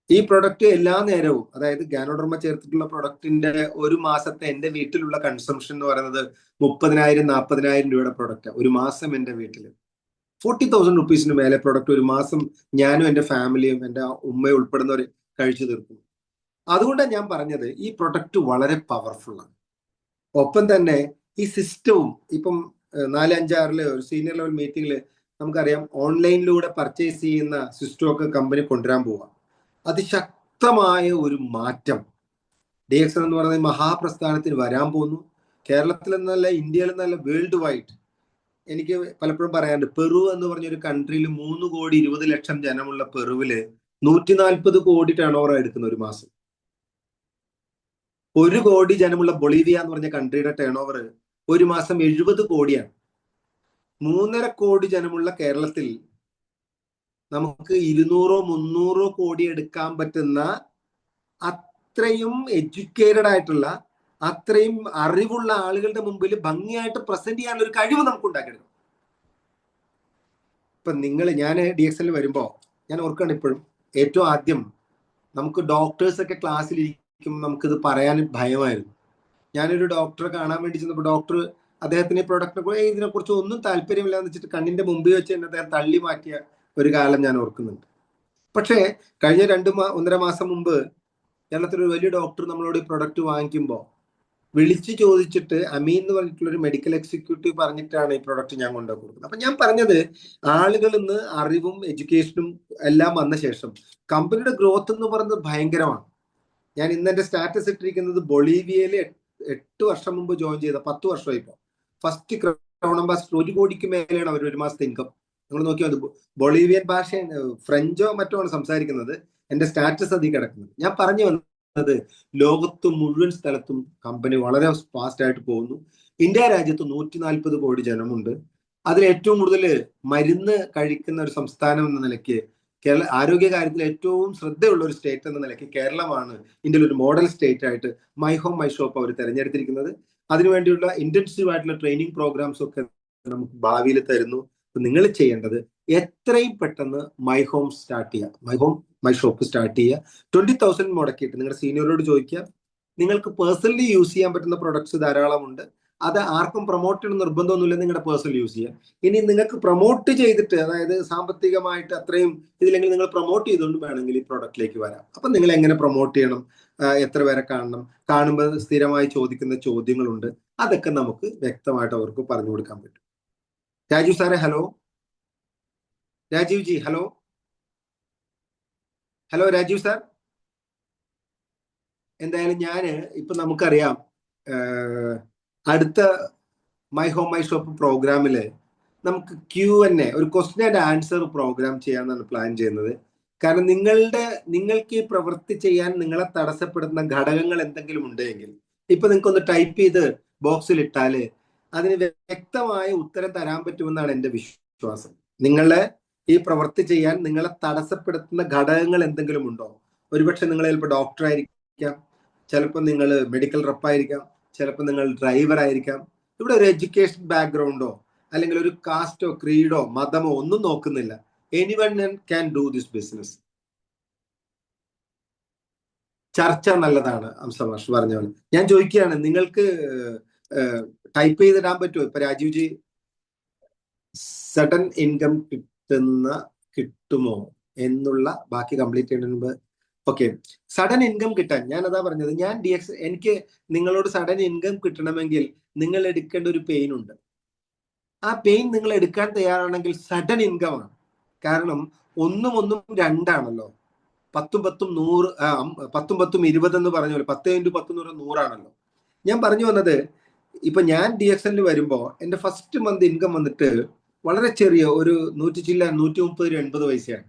ഈ പ്രൊഡക്റ്റ് എല്ലാ നേരവും, അതായത് ഗാനോഡർമ ചേർത്തിട്ടുള്ള പ്രൊഡക്റ്റിന്റെ ഒരു മാസത്തെ എന്റെ വീട്ടിലുള്ള കൺസംഷൻ എന്ന് പറയുന്നത് 30,000-40,000 രൂപയുടെ പ്രൊഡക്റ്റ് ഒരു മാസം. എന്റെ വീട്ടിൽ 40,000 റുപ്പീസിന് മേലെ പ്രൊഡക്റ്റ് ഒരു മാസം ഞാനും എൻ്റെ ഫാമിലിയും എൻ്റെ ഉമ്മയും ഉൾപ്പെടുന്നവർ കഴിച്ചു തീർക്കും. അതുകൊണ്ടാണ് ഞാൻ പറഞ്ഞത് ഈ പ്രൊഡക്റ്റ് വളരെ പവർഫുൾ ആണ്. ഒപ്പം തന്നെ ഈ സിസ്റ്റവും ഇപ്പം 4-5-6 ഒരു സീനിയർ ലെവൽ മീറ്റിംഗിൽ നമുക്കറിയാം ഓൺലൈനിലൂടെ പർച്ചേസ് ചെയ്യുന്ന സിസ്റ്റമൊക്കെ കമ്പനി കൊണ്ടുവരാൻ പോവാം. അതിശക്തമായ ഒരു മാറ്റം DXN എന്ന് പറയുന്ന മഹാപ്രസ്ഥാനത്തിന് വരാൻ പോകുന്നു. കേരളത്തിൽ നിന്നല്ല, ഇന്ത്യയിൽ നിന്നല്ല, വേൾഡ് വൈഡ്. എനിക്ക് പലപ്പോഴും പറയാറുണ്ട്, പെറു എന്ന് പറഞ്ഞൊരു കൺട്രിയിൽ 3,20,00,000 ജനമുള്ള പെറുവില് 140 കോടി ടേൺ ഓവർ എടുക്കുന്ന ഒരു മാസം. 1 കോടി ജനമുള്ള ബൊളീവിയ എന്ന് പറഞ്ഞ കൺട്രിയുടെ ടേൺ ഓവർ ഒരു മാസം 70 കോടിയാണ്. 3.5 കോടി ജനമുള്ള കേരളത്തിൽ നമുക്ക് 200-300 കോടി എടുക്കാൻ പറ്റുന്ന അത്രയും എഡ്യൂക്കേറ്റഡ് ആയിട്ടുള്ള, അത്രയും അറിവുള്ള ആളുകളുടെ മുമ്പിൽ ഭംഗിയായിട്ട് പ്രസന്റ് ചെയ്യാനുള്ള ഒരു കഴിവ് നമുക്ക് ഉണ്ടാക്കിയെടുക്കും. ഇപ്പൊ ഞാൻ DXNൽ വരുമ്പോ ഞാൻ ഓർക്കാണ് ഇപ്പോഴും, ഏറ്റവും ആദ്യം നമുക്ക് ഡോക്ടേഴ്സൊക്കെ ക്ലാസ്സിലിരിക്കുമ്പോൾ നമുക്കിത് പറയാൻ ഭയമായിരുന്നു. ഞാനൊരു ഡോക്ടറെ കാണാൻ വേണ്ടി ചെന്നപ്പോൾ ഡോക്ടർ അദ്ദേഹത്തിന് ഈ പ്രൊഡക്റ്റിനെ ഇതിനെക്കുറിച്ച് ഒന്നും താല്പര്യമില്ല എന്ന് വെച്ചിട്ട് കണ്ണിന്റെ മുമ്പിൽ വെച്ച് തന്നെ അദ്ദേഹം തള്ളി മാറ്റിയ ഒരു കാലം ഞാൻ ഓർക്കുന്നുണ്ട്. പക്ഷേ കഴിഞ്ഞ 1.5 മാസം മുമ്പ് കേരളത്തിൽ ഒരു വലിയ ഡോക്ടർ നമ്മളോട് ഈ പ്രൊഡക്റ്റ് വാങ്ങിക്കുമ്പോൾ വിളിച്ചു ചോദിച്ചിട്ട് അമീൻ എന്ന് പറഞ്ഞിട്ടുള്ള ഒരു മെഡിക്കൽ എക്സിക്യൂട്ടീവ് പറഞ്ഞിട്ടാണ് ഈ പ്രൊഡക്റ്റ് ഞാൻ കൊണ്ടുപോയി കൊടുക്കുന്നത്. അപ്പൊ ഞാൻ പറഞ്ഞത്, ആളുകളിൽ നിന്ന് അറിവും എഡ്യൂക്കേഷനും എല്ലാം വന്ന ശേഷം കമ്പനിയുടെ ഗ്രോത്ത് എന്ന് പറയുന്നത് ഭയങ്കരമാണ്. ഞാൻ ഇന്ന് എന്റെ സ്റ്റാറ്റസ് ഇട്ടിരിക്കുന്നത് ബൊളീവിയയിൽ 8 വർഷം മുമ്പ് ജോയിൻ ചെയ്ത 10 വർഷമായി. ഇപ്പോൾ ഫസ്റ്റ് ക്രൗൺ അംബാസിഡർ 1 കോടിക്ക് മേലെയാണ് അവർ ഒരു മാസത്തെ ഇൻകം. നിങ്ങൾ നോക്കിയാൽ ബൊളീവിയൻ ഭാഷ, ഫ്രഞ്ചോ മറ്റോ ആണ് സംസാരിക്കുന്നത്. എന്റെ സ്റ്റാറ്റസ് അതിൽ കിടക്കുന്നത്. ഞാൻ പറഞ്ഞു വന്നത്, ലോകത്ത് മുഴുവൻ സ്ഥലത്തും കമ്പനി വളരെ ഫാസ്റ്റ് ആയിട്ട് പോകുന്നു. ഇന്ത്യ രാജ്യത്ത് 140 കോടി ജനമുണ്ട്. അതിൽ ഏറ്റവും കൂടുതൽ മരുന്ന് കഴിക്കുന്ന ഒരു സംസ്ഥാനം എന്ന നിലയ്ക്ക് ആരോഗ്യ കാര്യത്തിൽ ഏറ്റവും ശ്രദ്ധയുള്ള ഒരു സ്റ്റേറ്റ് എന്ന നിലയ്ക്ക് കേരളമാണ് ഇന്ത്യയിൽ ഒരു മോഡൽ സ്റ്റേറ്റ് ആയിട്ട് മൈ ഹോം മൈ ഷോപ്പ് അവർ തിരഞ്ഞെടുത്തിരിക്കുന്നത്. അതിനുവേണ്ടിയുള്ള ഇന്റൻസീവ് ആയിട്ടുള്ള ട്രെയിനിങ് പ്രോഗ്രാംസ് ഒക്കെ നമുക്ക് ഭാവിയിൽ തരുന്നു. നിങ്ങൾ ചെയ്യേണ്ടത് എത്രയും പെട്ടെന്ന് മൈ ഹോം സ്റ്റാർട്ട് ചെയ്യുക, my home my shop start ചെയ്യുക. 20,000 മുടക്കിയിട്ട് നിങ്ങളുടെ സീനിയറോട് ചോദിക്കുക. നിങ്ങൾക്ക് പേഴ്സണലി യൂസ് ചെയ്യാൻ പറ്റുന്ന പ്രൊഡക്ട്സ് ധാരാളമുണ്ട്. അത് ആർക്കും പ്രൊമോട്ട് ചെയ്യണം നിർബന്ധമൊന്നുമില്ല, നിങ്ങളുടെ പേഴ്സണൽ യൂസ് ചെയ്യാം. ഇനി നിങ്ങൾക്ക് പ്രൊമോട്ട് ചെയ്തിട്ട്, അതായത് സാമ്പത്തികമായിട്ട് അത്രയും ഇതില്ലെങ്കിൽ നിങ്ങൾ പ്രൊമോട്ട് ചെയ്തുകൊണ്ട് വേണമെങ്കിൽ ഈ പ്രൊഡക്റ്റിലേക്ക് വരാം. അപ്പൊ നിങ്ങൾ എങ്ങനെ പ്രൊമോട്ട് ചെയ്യണം, എത്ര പേരെ കാണണം, കാണുമ്പോൾ സ്ഥിരമായി ചോദിക്കുന്ന ചോദ്യങ്ങളുണ്ട്. അതൊക്കെ നമുക്ക് വ്യക്തമായിട്ട് അവർക്ക് പറഞ്ഞു കൊടുക്കാൻ പറ്റും. രാജീവ് സാറേ, hello. Rajeev ji, hello. Hello Rajeev sir. എന്തായാലും ഇപ്പൊ നമുക്കറിയാം, അടുത്ത മൈ ഹോം മൈ ഷോപ്പ് പ്രോഗ്രാമില് നമുക്ക് Q&A, ഒരു ക്വസ്റ്റ്യൻ ആൻഡ് ആൻസർ പ്രോഗ്രാം ചെയ്യാന്നാണ് പ്ലാൻ ചെയ്യുന്നത്. കാരണം നിങ്ങൾക്ക് ഈ പ്രവൃത്തി ചെയ്യാൻ നിങ്ങളെ തടസ്സപ്പെടുന്ന ഘടകങ്ങൾ എന്തെങ്കിലും ഉണ്ടെങ്കിൽ ഇപ്പൊ നിങ്ങൾക്കൊന്ന് ടൈപ്പ് ചെയ്ത് ബോക്സിൽ ഇട്ടാല് അതിന് വ്യക്തമായ ഉത്തരം തരാൻ പറ്റുമെന്നാണ് എൻ്റെ വിശ്വാസം. നിങ്ങളെ ഈ പ്രവൃത്തി ചെയ്യാൻ നിങ്ങളെ തടസ്സപ്പെടുത്തുന്ന ഘടകങ്ങൾ എന്തെങ്കിലും ഉണ്ടോ? ഒരുപക്ഷെ നിങ്ങൾ ചിലപ്പോൾ ഡോക്ടർ ആയിരിക്കാം, ചിലപ്പോൾ നിങ്ങൾ മെഡിക്കൽ റെപ്പായിരിക്കാം, ചിലപ്പോൾ നിങ്ങൾ ഡ്രൈവർ ആയിരിക്കാം. ഇവിടെ ഒരു എഡ്യൂക്കേഷൻ ബാക്ക്ഗ്രൗണ്ടോ അല്ലെങ്കിൽ ഒരു കാസ്റ്റോ ക്രീഡോ മതമോ ഒന്നും നോക്കുന്നില്ല. Anyone can do this business. ചർച്ച നല്ലതാണ്. അംസമാഷ് പറഞ്ഞ പോലെ ഞാൻ ചോദിക്കുകയാണ്, നിങ്ങൾക്ക് ടൈപ്പ് ചെയ്തിടാൻ പറ്റുമോ? ഇപ്പൊ രാജീവ് ജി, സഡൻ ഇൻകം കിട്ടുമോ എന്നുള്ള ബാക്കി കംപ്ലീറ്റ് ചെയ്യുന്നതിന് മുമ്പ്, ഓക്കെ. സഡൻ ഇൻകം കിട്ടാൻ ഞാൻ അതാ പറഞ്ഞത്, എനിക്ക് നിങ്ങളോട് സഡൻ ഇൻകം കിട്ടണമെങ്കിൽ നിങ്ങൾ എടുക്കേണ്ട ഒരു പെയിൻ ഉണ്ട്. ആ പെയിൻ നിങ്ങൾ എടുക്കാൻ തയ്യാറാണെങ്കിൽ സഡൻ ഇൻകം ആണ്. കാരണം 1 1 2 10 10 100, 10 10 20 എന്ന് പറഞ്ഞ പോലെ 10 × 10 100 ആണല്ലോ. ഞാൻ പറഞ്ഞു വന്നത്, ഇപ്പൊ ഞാൻ DXL വരുമ്പോ എന്റെ ഫസ്റ്റ് മന്ത് ഇൻകം വന്നിട്ട് വളരെ ചെറിയ ഒരു 130 80 പൈസയാണ്.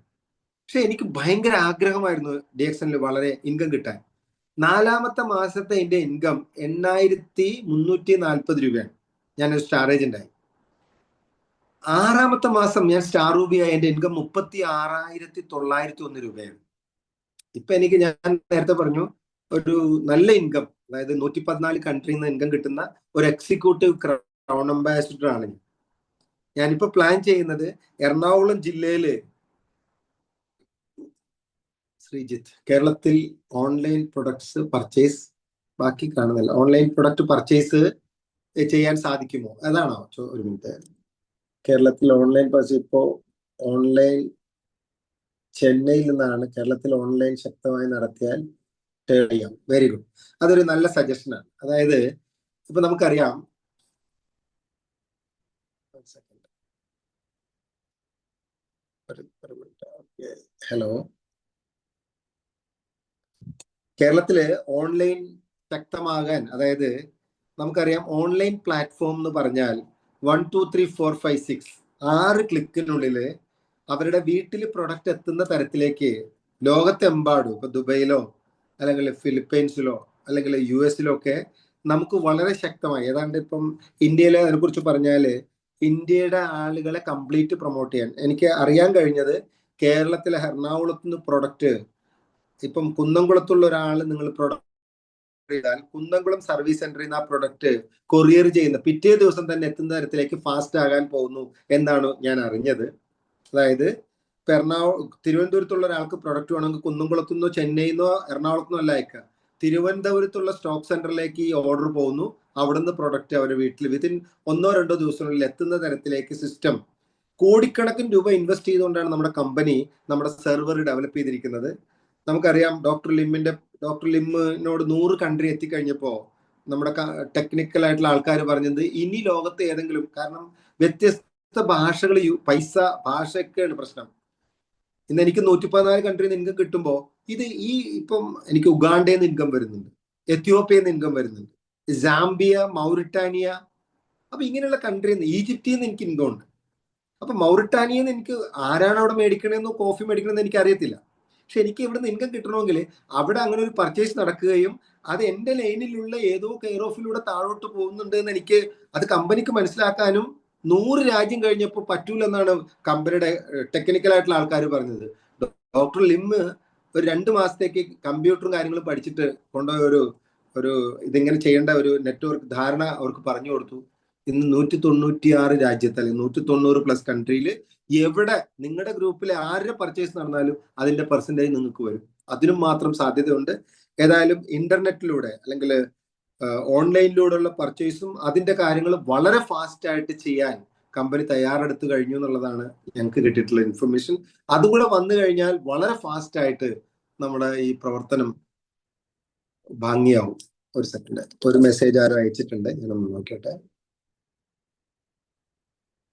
പക്ഷെ എനിക്ക് ഭയങ്കര ആഗ്രഹമായിരുന്നു DXL വളരെ ഇൻകം കിട്ടാൻ. 4ാമത്തെ മാസത്തെ എന്റെ ഇൻകം 8,340 രൂപയാണ്. ഞാനൊരു സ്റ്റാർ ഏജന്റായി. 6ാമത്തെ മാസം ഞാൻ സ്റ്റാർ റൂബിയായി. എന്റെ ഇൻകം 36,901 രൂപയാണ്. ഇപ്പൊ എനിക്ക്, ഞാൻ നേരത്തെ പറഞ്ഞു, ഒരു നല്ല ഇൻകം, അതായത് 114 കൺട്രിയിൽ നിന്ന് ഇൻകം കിട്ടുന്ന ഒരു എക്സിക്യൂട്ടീവ് ക്രൗൺ അംബാസിഡർ ആണ് ഞാനിപ്പോ പ്ലാൻ ചെയ്യുന്നത്. എറണാകുളം ജില്ലയില് ശ്രീജിത്ത്, കേരളത്തിൽ ഓൺലൈൻ പ്രൊഡക്ട്സ് പർച്ചേസ്, ബാക്കി കാണുന്നില്ല, ഓൺലൈൻ പ്രൊഡക്റ്റ് പർച്ചേസ് ചെയ്യാൻ സാധിക്കുമോ? അതാണോ? ഒരു മിനിറ്റ്. കേരളത്തിൽ ഓൺലൈൻ പർച്ചേസ്, ഇപ്പോ ഓൺലൈൻ ചെന്നൈയിൽ നിന്നാണ്. കേരളത്തിൽ ഓൺലൈൻ ശക്തമായി നടത്തിയാൽ ചെയ്യാം. വെരി ഗുഡ്, അതൊരു നല്ല സജഷനാണ്. അതായത് ഇപ്പൊ നമുക്കറിയാം, ഹലോ, കേരളത്തില് ഓൺലൈൻ ശക്തമാകാൻ, അതായത് നമുക്കറിയാം ഓൺലൈൻ പ്ലാറ്റ്ഫോം എന്ന് പറഞ്ഞാൽ 1 2 3 4 5 6 6 ക്ലിക്കിനുള്ളിൽ അവരുടെ വീട്ടിൽ പ്രൊഡക്റ്റ് എത്തുന്ന തരത്തിലേക്ക് ലോകത്തെമ്പാടും, ഇപ്പൊ ദുബൈയിലോ അല്ലെങ്കിൽ ഫിലിപ്പൈൻസിലോ അല്ലെങ്കിൽ US ഒക്കെ നമുക്ക് വളരെ ശക്തമായി, ഏതാണ്ട് ഇപ്പം ഇന്ത്യയിലെ അതിനെ കുറിച്ച് പറഞ്ഞാല് ഇന്ത്യയുടെ ആളുകളെ കംപ്ലീറ്റ് പ്രൊമോട്ട് ചെയ്യാൻ എനിക്ക് അറിയാൻ കഴിഞ്ഞത്, കേരളത്തിലെ എറണാകുളത്ത് നിന്ന് പ്രൊഡക്റ്റ്, ഇപ്പം കുന്നംകുളത്തുള്ള ഒരാൾ നിങ്ങൾ പ്രൊഡക്റ്റ് ചെയ്താൽ കുന്നംകുളം സർവീസ് സെന്ററിൽ നിന്ന് ആ പ്രൊഡക്റ്റ് കൊറിയർ ചെയ്യുന്ന പിറ്റേ ദിവസം തന്നെ എത്തുന്ന തരത്തിലേക്ക് ഫാസ്റ്റ് ആകാൻ പോകുന്നു എന്നാണ് ഞാൻ അറിഞ്ഞത്. അതായത് ഇപ്പൊ തിരുവനന്തപുരത്തുള്ള ഒരാൾക്ക് പ്രൊഡക്റ്റ് വേണമെങ്കിൽ കുന്നംകുളത്തുനിന്നോ ചെന്നൈന്നോ എറണാകുളത്തുനിന്നോ അല്ല അയക്കുക, തിരുവനന്തപുരത്തുള്ള സ്റ്റോക്ക് സെന്ററിലേക്ക് ഈ ഓർഡർ പോകുന്നു. അവിടുന്ന് പ്രൊഡക്റ്റ് അവരുടെ വീട്ടിൽ വിത്തിൻ 1 2 ദിവസത്തിനുള്ളിൽ എത്തുന്ന തരത്തിലേക്ക് സിസ്റ്റം, കോടിക്കണക്കിന് രൂപ ഇൻവെസ്റ്റ് ചെയ്തുകൊണ്ടാണ് നമ്മുടെ കമ്പനി നമ്മുടെ സെർവർ ഡെവലപ്പ് ചെയ്തിരിക്കുന്നത്. നമുക്കറിയാം, ഡോക്ടർ ലിമ്മിനോട് 100 കൺട്രി എത്തിക്കഴിഞ്ഞപ്പോ നമ്മുടെ ടെക്നിക്കൽ ആയിട്ടുള്ള ആൾക്കാർ പറഞ്ഞത്, ഇനി ലോകത്ത് ഏതെങ്കിലും, കാരണം വ്യത്യസ്ത ഭാഷകൾ, ഭാഷയൊക്കെയാണ് പ്രശ്നം. ഇന്ന് എനിക്ക് 114 കൺട്രിയിൽ നിന്ന് ഇൻകം കിട്ടുമ്പോൾ ഇപ്പം എനിക്ക് ഉഗാണ്ടയിൽ നിന്ന് ഇൻകം വരുന്നുണ്ട്, എത്യോപ്യയിൽ നിന്ന് ഇൻകം വരുന്നുണ്ട്, സാംബിയ, മൗറിറ്റാനിയ, അപ്പൊ ഇങ്ങനെയുള്ള കൺട്രിയിൽ നിന്ന്, ഈജിപ്തിൽ നിന്ന് എനിക്ക് ഇൻകം ഉണ്ട്. അപ്പൊ മൗറിട്ടാനിയിൽ നിന്ന് എനിക്ക് ആരാണ് അവിടെ മേടിക്കണമെന്നോ കോഫി മേടിക്കണമെന്ന് എനിക്ക് അറിയത്തില്ല. പക്ഷെ എനിക്ക് ഇവിടുന്ന് ഇൻകം കിട്ടണമെങ്കിൽ അവിടെ അങ്ങനെ ഒരു പർച്ചേസ് നടക്കുകയും അത് എൻ്റെ ലൈനിലുള്ള ഏതോ കെയർ ഓഫിലൂടെ താഴോട്ട് പോകുന്നുണ്ട് എന്ന് എനിക്ക് അത് കമ്പനിക്ക് മനസ്സിലാക്കാനും 100 രാജ്യം കഴിഞ്ഞപ്പോൾ പറ്റൂലെന്നാണ് കമ്പനിയുടെ ടെക്നിക്കലായിട്ടുള്ള ആൾക്കാർ പറഞ്ഞത്. ഡോക്ടർ ലിം ഒരു 2 മാസത്തേക്ക് കമ്പ്യൂട്ടറും കാര്യങ്ങളും പഠിച്ചിട്ട് കൊണ്ടുപോയ ഒരു ഇതിങ്ങനെ ചെയ്യേണ്ട ഒരു നെറ്റ്വർക്ക് ധാരണ അവർക്ക് പറഞ്ഞു കൊടുത്തു. ഇന്ന് 196 രാജ്യത്ത് അല്ലെങ്കിൽ 190+ കൺട്രിയിൽ എവിടെ നിങ്ങളുടെ ഗ്രൂപ്പിലെ ആരുടെ പർച്ചേസ് നടന്നാലും അതിന്റെ പെർസെൻറ്റേജ് നിങ്ങൾക്ക് വരും. അതിനും മാത്രം സാധ്യതയുണ്ട്. ഏതായാലും ഇന്റർനെറ്റിലൂടെ അല്ലെങ്കിൽ ഓൺലൈനിലൂടെയുള്ള പർച്ചേസും അതിന്റെ കാര്യങ്ങളും വളരെ ഫാസ്റ്റ് ആയിട്ട് ചെയ്യാൻ കമ്പനി തയ്യാറെടുത്ത് കഴിഞ്ഞു എന്നുള്ളതാണ് ഞങ്ങൾക്ക് കിട്ടിയിട്ടുള്ള ഇൻഫർമേഷൻ. അതുകൂടെ വന്നു കഴിഞ്ഞാൽ വളരെ ഫാസ്റ്റ് ആയിട്ട് നമ്മുടെ ഈ പ്രവർത്തനം ഭംഗിയാവും. ഒരു സെക്കൻഡ്, ഒരു മെസ്സേജ് ആരും അയച്ചിട്ടുണ്ട്, ഞാനൊന്ന് നോക്കിയോട്ടെ.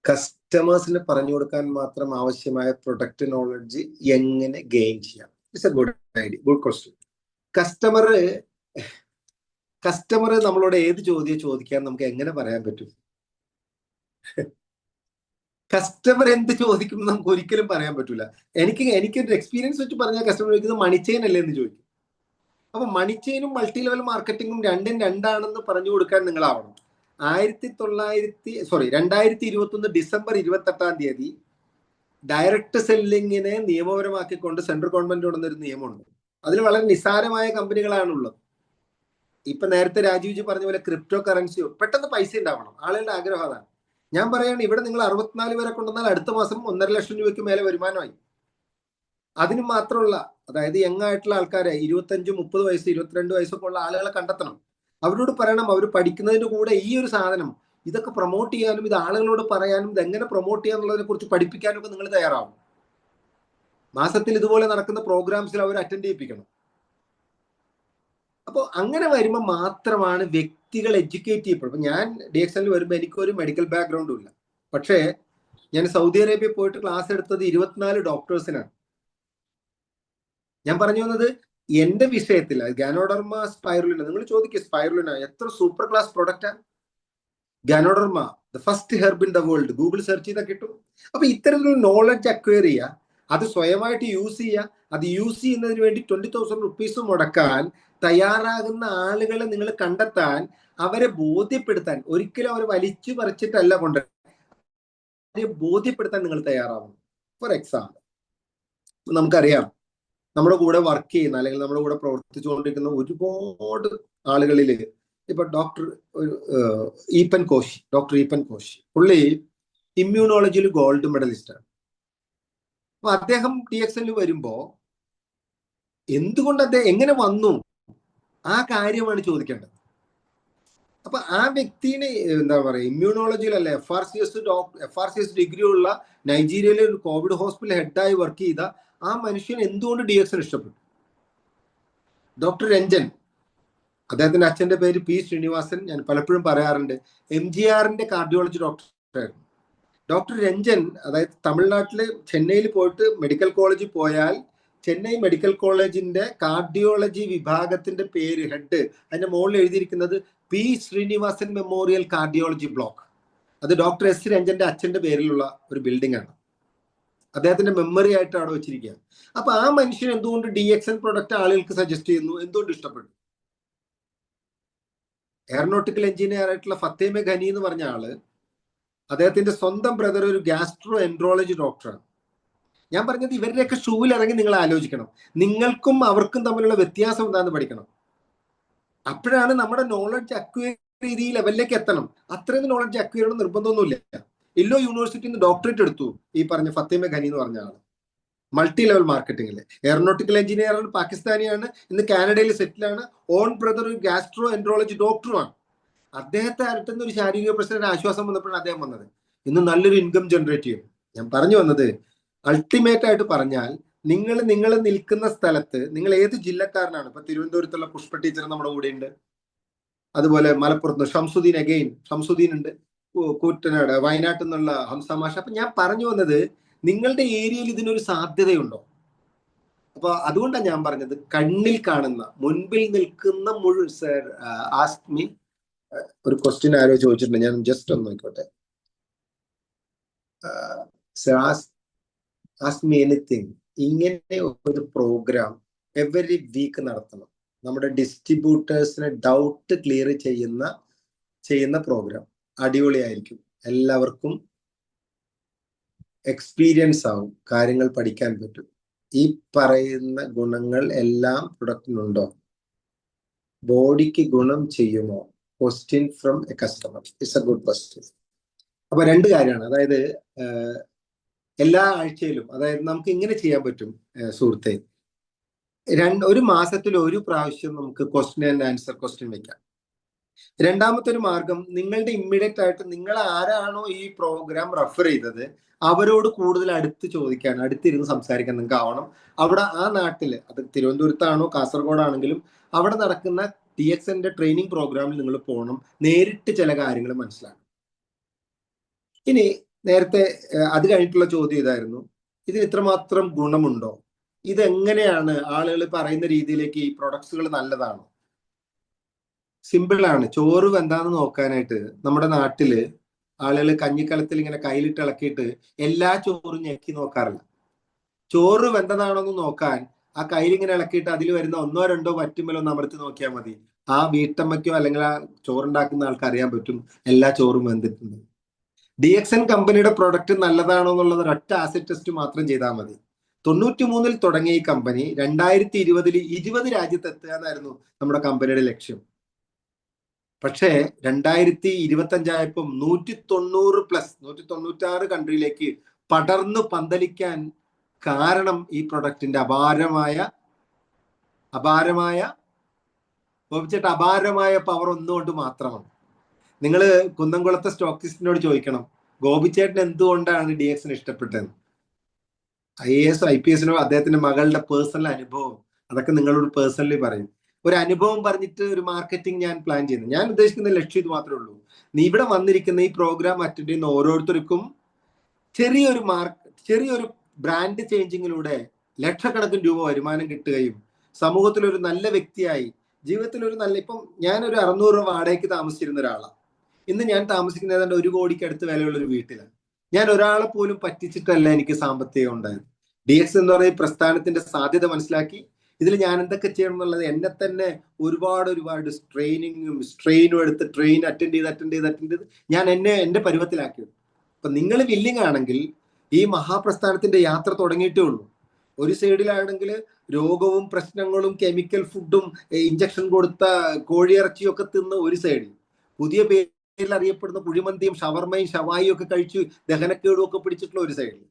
കസ്റ്റമേഴ്സിന് പറഞ്ഞു കൊടുക്കാൻ മാത്രം ആവശ്യമായ പ്രൊഡക്റ്റ് നോളജ് എങ്ങനെ ഗെയിൻ ചെയ്യാം? It's A good idea, good question. Customer നമ്മളോട് ഏത് ചോദ്യം ചോദിക്കാൻ നമുക്ക് എങ്ങനെ പറയാൻ പറ്റും? കസ്റ്റമർ എന്ത് ചോദിക്കും നമുക്ക് ഒരിക്കലും പറയാൻ പറ്റൂല. എനിക്കൊരു എക്സ്പീരിയൻസ് വെച്ച് പറഞ്ഞാൽ കസ്റ്റമർ ചോദിക്കുന്നത് മണിച്ചെയിൻ അല്ലേ എന്ന് ചോദിക്കും. അപ്പൊ മണിച്ചെയിനും മൾട്ടി ലെവൽ മാർക്കറ്റിംഗും രണ്ടും രണ്ടാണെന്ന് പറഞ്ഞു കൊടുക്കാൻ നിങ്ങളാവണം. 2021 ഡിസംബർ 28 ഡയറക്ട് സെല്ലിങ്ങിനെ നിയമപരമാക്കിക്കൊണ്ട് സെൻട്രൽ ഗവൺമെന്റ് കൊണ്ടുവന്നൊരു നിയമമുണ്ട്. അതിൽ വളരെ നിസ്സാരമായ കമ്പനികളാണുള്ളത്. ഇപ്പൊ നേരത്തെ രാജീവ്ജി പറഞ്ഞ പോലെ ക്രിപ്റ്റോ കറൻസിയോ പെട്ടെന്ന് പൈസ ഉണ്ടാവണം, ആളുകളുടെ ആഗ്രഹം അതാണ്. ഞാൻ പറയാണ്, ഇവിടെ നിങ്ങൾ 64 പേരെ കൊണ്ടുവന്നാൽ അടുത്ത മാസം 1.5 ലക്ഷം രൂപയ്ക്ക് മേലെ വരുമാനമായി. അതിന് മാത്രമുള്ള, അതായത് യങ് ആയിട്ടുള്ള ആൾക്കാരെ 25, 30 വയസ്സ് 22 വയസ്സൊക്കെ ഉള്ള ആളുകളെ കണ്ടെത്തണം. അവരോട് പറയണം, അവർ പഠിക്കുന്നതിന്റെ കൂടെ ഈ ഒരു സാധനം ഇതൊക്കെ പ്രൊമോട്ട് ചെയ്യാനും ഇത് ആളുകളോട് പറയാനും ഇത് എങ്ങനെ പ്രൊമോട്ട് ചെയ്യാന്നുള്ളതിനെ കുറിച്ച് പഠിപ്പിക്കാനും ഒക്കെ നിങ്ങൾ തയ്യാറാവും. മാസത്തിൽ ഇതുപോലെ നടക്കുന്ന പ്രോഗ്രാംസിൽ അവർ അറ്റൻഡ് ചെയ്യിപ്പിക്കണം. അപ്പോൾ അങ്ങനെ വരുമ്പോൾ മാത്രമാണ് വ്യക്തികൾ എഡ്യൂക്കേറ്റ് ചെയ്യപ്പെടും. ഞാൻ DXL വരുമ്പോൾ എനിക്കൊരു മെഡിക്കൽ ബാക്ക്ഗ്രൗണ്ടും ഇല്ല. പക്ഷേ ഞാൻ സൗദി അറേബ്യ പോയിട്ട് ക്ലാസ് എടുത്തത് 24 ഡോക്ടേഴ്സിനാണ്. ഞാൻ പറഞ്ഞു വന്നത് എന്റെ വിഷയത്തിൽ ഗാനോഡർമ സ്പൈറുലിന, നിങ്ങൾ ചോദിക്കുക സ്പൈറുലിന എത്ര സൂപ്പർ ക്ലാസ് പ്രൊഡക്റ്റാണ്. Ganoderma the first herb in the world, Google search ചെയ്താൽ കിട്ടും. അപ്പൊ ഇത്തരത്തിലൊരു നോളജ് അക്വയർ ചെയ്യുക, അത് സ്വയമായിട്ട് യൂസ് ചെയ്യുക. അത് യൂസ് ചെയ്യുന്നതിന് വേണ്ടി 20,000 റുപ്പീസ് മുടക്കാൻ തയ്യാറാകുന്ന ആളുകളെ നിങ്ങൾ കണ്ടെത്താൻ, അവരെ ബോധ്യപ്പെടുത്താൻ, ഒരിക്കലും അവരെ വലിച്ചു പറിച്ചിട്ടല്ല കൊണ്ടുവരാൻ, ബോധ്യപ്പെടുത്താൻ നിങ്ങൾ തയ്യാറാവണം. ഫോർ എക്സാമ്പിൾ, നമുക്കറിയാം നമ്മുടെ കൂടെ വർക്ക് ചെയ്യുന്ന അല്ലെങ്കിൽ നമ്മുടെ കൂടെ പ്രവർത്തിച്ചുകൊണ്ടിരിക്കുന്ന ഒരുപാട് ആളുകളിൽ ഇപ്പൊ ഡോക്ടർ ഈപ്പൻ കോശി പുള്ളി ഇമ്മ്യൂണോളജിയിൽ ഗോൾഡ് മെഡലിസ്റ്റാണ്. അപ്പൊ അദ്ദേഹം DXL വരുമ്പോ എന്തുകൊണ്ട് അദ്ദേഹം എങ്ങനെ വന്നു ആ കാര്യമാണ് ചോദിക്കേണ്ടത്. അപ്പൊ ആ വ്യക്തിനെ എന്താ പറയുക, ഇമ്മ്യൂണോളജിയിലല്ലേ FRCS ഡിഗ്രി ഉള്ള നൈജീരിയയിലെ ഒരു കോവിഡ് ഹോസ്പിറ്റൽ ഹെഡായി വർക്ക് ചെയ്ത ആ മനുഷ്യൻ എന്തുകൊണ്ട് DXL ഇഷ്ടപ്പെട്ടു? ഡോക്ടർ രഞ്ജൻ, അദ്ദേഹത്തിന്റെ അച്ഛന്റെ പേര് P. ശ്രീനിവാസൻ, ഞാൻ പലപ്പോഴും പറയാറുണ്ട്, MGRന്റെ കാർഡിയോളജി ഡോക്ടറായിരുന്നു. ഡോക്ടർ രഞ്ജൻ, അതായത് തമിഴ്നാട്ടിലെ ചെന്നൈയിൽ പോയിട്ട് മെഡിക്കൽ കോളേജിൽ പോയാൽ ചെന്നൈ മെഡിക്കൽ കോളേജിന്റെ കാർഡിയോളജി വിഭാഗത്തിന്റെ പേര് ഹെഡ് അതിന്റെ മുകളിൽ എഴുതിയിരിക്കുന്നത് P. Srinivasan memorial cardiology block. അത് ഡോക്ടർ S. രഞ്ജന്റെ അച്ഛന്റെ പേരിലുള്ള ഒരു ബിൽഡിംഗ് ആണ്. അദ്ദേഹത്തിന്റെ മെമ്മറി ആയിട്ട് അവിടെ വെച്ചിരിക്കുക. അപ്പൊ ആ മനുഷ്യൻ എന്തുകൊണ്ട് DXL പ്രൊഡക്റ്റ് ആളുകൾക്ക് സജസ്റ്റ് ചെയ്യുന്നു, എന്തുകൊണ്ട് ഇഷ്ടപ്പെട്ടു? എയറോനോട്ടിക്കൽ എഞ്ചിനീയർ ആയിട്ടുള്ള ഫത്തേമ ഖനി എന്ന് പറഞ്ഞ ആള്, അദ്ദേഹത്തിന്റെ സ്വന്തം ബ്രദർ ഒരു ഗ്യാസ്ട്രോ എൻട്രോളജി ഡോക്ടറാണ്. ഞാൻ പറഞ്ഞത് ഇവരുടെയൊക്കെ ഷൂവിൽ ഇറങ്ങി നിങ്ങൾ ആലോചിക്കണം, നിങ്ങൾക്കും അവർക്കും തമ്മിലുള്ള വ്യത്യാസം എന്താണെന്ന് പഠിക്കണം. അപ്പോഴാണ് നമ്മുടെ നോളജ് അക്വയർ ചെയ്ത് ഈ ലെവലിലേക്ക് എത്തണം. അത്രയും നോളജ് അക്വയർ ചെയ്യണം നിർബന്ധമൊന്നുമില്ല. ഇല്ലോ യൂണിവേഴ്സിറ്റിയിൽ നിന്ന് ഡോക്ടറേറ്റ് എടുത്തു ഈ പറഞ്ഞ ഫത്തേമ ഖനി എന്ന് പറഞ്ഞ ആള്, മൾട്ടി ലെവൽ മാർക്കറ്റിംഗിൽ എയറോനോട്ടിക്കൽ എഞ്ചിനീയർ ആണ്, പാകിസ്ഥാനിയാണ്, ഇന്ന് കാനഡയിൽ സെറ്റിലാണ്. ഓൺ ബ്രദർ ഒരു ഗ്യാസ്ട്രോ എൻട്രോളജി ഡോക്ടറുമാണ്. അദ്ദേഹത്തെ അരട്ടുന്ന ഒരു ശാരീരിക പ്രശ്നത്തിന് ആശ്വാസം വന്നപ്പോഴാണ് അദ്ദേഹം വന്നത്. ഇന്ന് നല്ലൊരു ഇൻകം ജനറേറ്റ് ചെയ്യും. ഞാൻ പറഞ്ഞു വന്നത്, അൾട്ടിമേറ്റ് ആയിട്ട് പറഞ്ഞാൽ നിങ്ങൾ നിൽക്കുന്ന സ്ഥലത്ത് നിങ്ങൾ ഏത് ജില്ലക്കാരനാണ്. ഇപ്പൊ തിരുവനന്തപുരത്തുള്ള പുഷ്പ ടീച്ചർ നമ്മുടെ കൂടെ ഉണ്ട്, അതുപോലെ മലപ്പുറത്ത് ഷംസുദ്ദീൻ ഉണ്ട്, കൂറ്റനാട് വയനാട്ടിൽ നിന്നുള്ള ഹംസമാഷ. അപ്പൊ ഞാൻ പറഞ്ഞു വന്നത്, നിങ്ങളുടെ ഏരിയയിൽ ഇതിനൊരു സാധ്യതയുണ്ടോ? അപ്പൊ അതുകൊണ്ടാണ് ഞാൻ പറഞ്ഞത്, കണ്ണിൽ കാണുന്ന മുൻപിൽ നിൽക്കുന്ന സർ ആസ്ക് മീ ഒരു ക്വസ്റ്റ്യൻ ആരോ ചോദിച്ചിട്ടുണ്ട്, ഞാൻ ജസ്റ്റ് ഒന്ന് നോക്കട്ടെ. Ask me anything. ഇങ്ങനെ ഒരു പ്രോഗ്രാം എവറി വീക്ക് നടത്തണം. നമ്മുടെ ഡിസ്ട്രിബ്യൂട്ടേഴ്സിനെ ഡൗട്ട് ക്ലിയർ ചെയ്യുന്ന പ്രോഗ്രാം അടിപൊളിയായിരിക്കും. എല്ലാവർക്കും എക്സ്പീരിയൻസ് ആവും, കാര്യങ്ങൾ പഠിക്കാൻ പറ്റും. ഈ പറയുന്ന ഗുണങ്ങൾ എല്ലാം പ്രൊഡക്റ്റിനുണ്ടോ? ബോഡിക്ക് ഗുണം ചെയ്യുമോ? Question from A customer. It's A good question. അപ്പൊ രണ്ട് കാര്യമാണ്. അതായത് എല്ലാ ആഴ്ചയിലും, അതായത് നമുക്ക് ഇങ്ങനെ ചെയ്യാൻ പറ്റും സുഹൃത്തെ. ഒരു മാസത്തിൽ ഒരു പ്രാവശ്യം നമുക്ക് ക്വസ്റ്റ്യൻ ആൻഡ് ആൻസർ ക്വസ്റ്റ്യൻ വെക്കാം. രണ്ടാമത്തെ ഒരു മാർഗം, നിങ്ങളുടെ ഇമ്മീഡിയറ്റ് ആയിട്ട് നിങ്ങൾ ആരാണോ ഈ പ്രോഗ്രാം റെഫർ ചെയ്തത് അവരോട് കൂടുതൽ അടുത്ത് ചോദിക്കാൻ, അടുത്തിരുന്ന് സംസാരിക്കാൻ നിങ്ങൾക്ക് ആവണം. അവിടെ ആ നാട്ടില്, അത് തിരുവനന്തപുരത്താണോ കാസർഗോഡാണെങ്കിലും അവിടെ നടക്കുന്ന TXNന്റെ ട്രെയിനിങ് പ്രോഗ്രാമിൽ നിങ്ങൾ പോകണം. നേരിട്ട് ചില കാര്യങ്ങൾ മനസ്സിലാക്കണം. ഇനി നേരത്തെ അത് കഴിഞ്ഞിട്ടുള്ള ചോദ്യം ഇതായിരുന്നു, ഇതിന് ഇത്രമാത്രം ഗുണമുണ്ടോ? ഇതെങ്ങനെയാണ് ആളുകൾ പറയുന്ന രീതിയിലേക്ക് ഈ പ്രൊഡക്ട്സുകൾ നല്ലതാണോ? സിമ്പിളാണ്. ചോറ് എന്താന്ന് നോക്കാനായിട്ട് നമ്മുടെ നാട്ടില് ആളുകൾ കഞ്ഞിക്കലത്തിൽ ഇങ്ങനെ കയ്യിലിട്ട് ഇളക്കിയിട്ട് എല്ലാ ചോറും ഞെക്കി നോക്കാറില്ല. ചോറ് വെന്തതാണോന്ന് നോക്കാൻ ആ കയ്യിലിങ്ങനെ ഇളക്കിയിട്ട് അതിൽ വരുന്ന ഒന്നോ രണ്ടോ വറ്റുമല്ലോ ഒന്ന് അമർത്തി നോക്കിയാൽ മതി. ആ വീട്ടമ്മയ്ക്കോ അല്ലെങ്കിൽ ആ ചോറുണ്ടാക്കുന്ന ആൾക്ക് അറിയാൻ പറ്റും എല്ലാ ചോറും വെന്തിട്ടുണ്ട്. DXN കമ്പനിയുടെ പ്രൊഡക്റ്റ് നല്ലതാണോ എന്നുള്ളത് ഒരൊറ്റ ആസിഡ് ടെസ്റ്റ് മാത്രം ചെയ്താൽ മതി. 93 തുടങ്ങിയ ഈ കമ്പനി 2020 20 രാജ്യത്ത് എത്തുക എന്നായിരുന്നു നമ്മുടെ കമ്പനിയുടെ ലക്ഷ്യം. പക്ഷേ 2025 ആയപ്പം 196 കൺട്രിയിലേക്ക് പടർന്നു പന്തലിക്കാൻ കാരണം ഈ പ്രൊഡക്റ്റിന്റെ അപാരമായ പവർ ഒന്നുകൊണ്ട് മാത്രമാണ്. നിങ്ങൾ കുന്നംകുളത്തെ സ്റ്റോക്കിസ്റ്റിനോട് ചോദിക്കണം, ഗോപിച്ചേട്ടൻ എന്തുകൊണ്ടാണ് DXN ഇഷ്ടപ്പെട്ടത്. IAS IPS അദ്ദേഹത്തിന്റെ മകളുടെ പേഴ്സണൽ അനുഭവം, അതൊക്കെ നിങ്ങളോട് പേഴ്സണലി പറയും. ഒരു അനുഭവം പറഞ്ഞിട്ട് ഒരു മാർക്കറ്റിംഗ് ഞാൻ പ്ലാൻ ചെയ്യുന്നു. ഞാൻ ഉദ്ദേശിക്കുന്ന ലക്ഷ്യം ഇത് മാത്രമേ ഉള്ളൂ. നീ ഇവിടെ വന്നിരിക്കുന്ന ഈ പ്രോഗ്രാം അറ്റൻഡ് ചെയ്യുന്ന ഓരോരുത്തർക്കും ചെറിയൊരു ബ്രാൻഡ് ചേഞ്ചിങ്ങിലൂടെ ലക്ഷക്കണക്കിന് രൂപ വരുമാനം കിട്ടുകയും സമൂഹത്തിൽ ഒരു നല്ല വ്യക്തിയായി ജീവിതത്തിൽ ഒരു നല്ല, ഇപ്പം ഞാനൊരു 600 രൂപ വാടകയ്ക്ക് താമസിച്ചിരുന്ന ഒരാളാണ്. ഇന്ന് ഞാൻ താമസിക്കുന്ന ഏതാണ്ട് 1 കോടിക്ക് അടുത്ത് വിലയുള്ള ഒരു വീട്ടിലാണ്. ഞാൻ ഒരാളെ പോലും പറ്റിച്ചിട്ടല്ല എനിക്ക് സാമ്പത്തികം ഉണ്ടായത്. DXN എന്ന് പറയുന്ന പ്രസ്ഥാനത്തിന്റെ സാധ്യത മനസ്സിലാക്കി ഇതിൽ ഞാൻ എന്തൊക്കെ ചെയ്യണം എന്നുള്ളത് എന്നെ തന്നെ ഒരുപാട് സ്ട്രെയിനും എടുത്ത് ട്രെയിൻ അറ്റൻഡ് ചെയ്ത് ഞാൻ എന്റെ പരുവത്തിലാക്കിയത്. അപ്പൊ നിങ്ങൾ വില്ലിങ് ആണെങ്കിൽ ഈ മഹാപ്രസ്ഥാനത്തിന്റെ യാത്ര തുടങ്ങിയിട്ടേ ഉള്ളൂ. ഒരു സൈഡിലാണെങ്കിൽ രോഗവും പ്രശ്നങ്ങളും കെമിക്കൽ ഫുഡും ഇഞ്ചക്ഷൻ കൊടുത്ത കോഴിയിറച്ചിയും ഒക്കെ തിന്ന് ഒരു സൈഡിൽ, പുതിയ പേരിൽ അറിയപ്പെടുന്ന കുഴിമന്തിയും ഷവർമയും ഷവായും ഒക്കെ കഴിച്ചു ദഹനക്കേടും ഒക്കെ പിടിച്ചിട്ടുള്ള ഒരു സൈഡിൽ,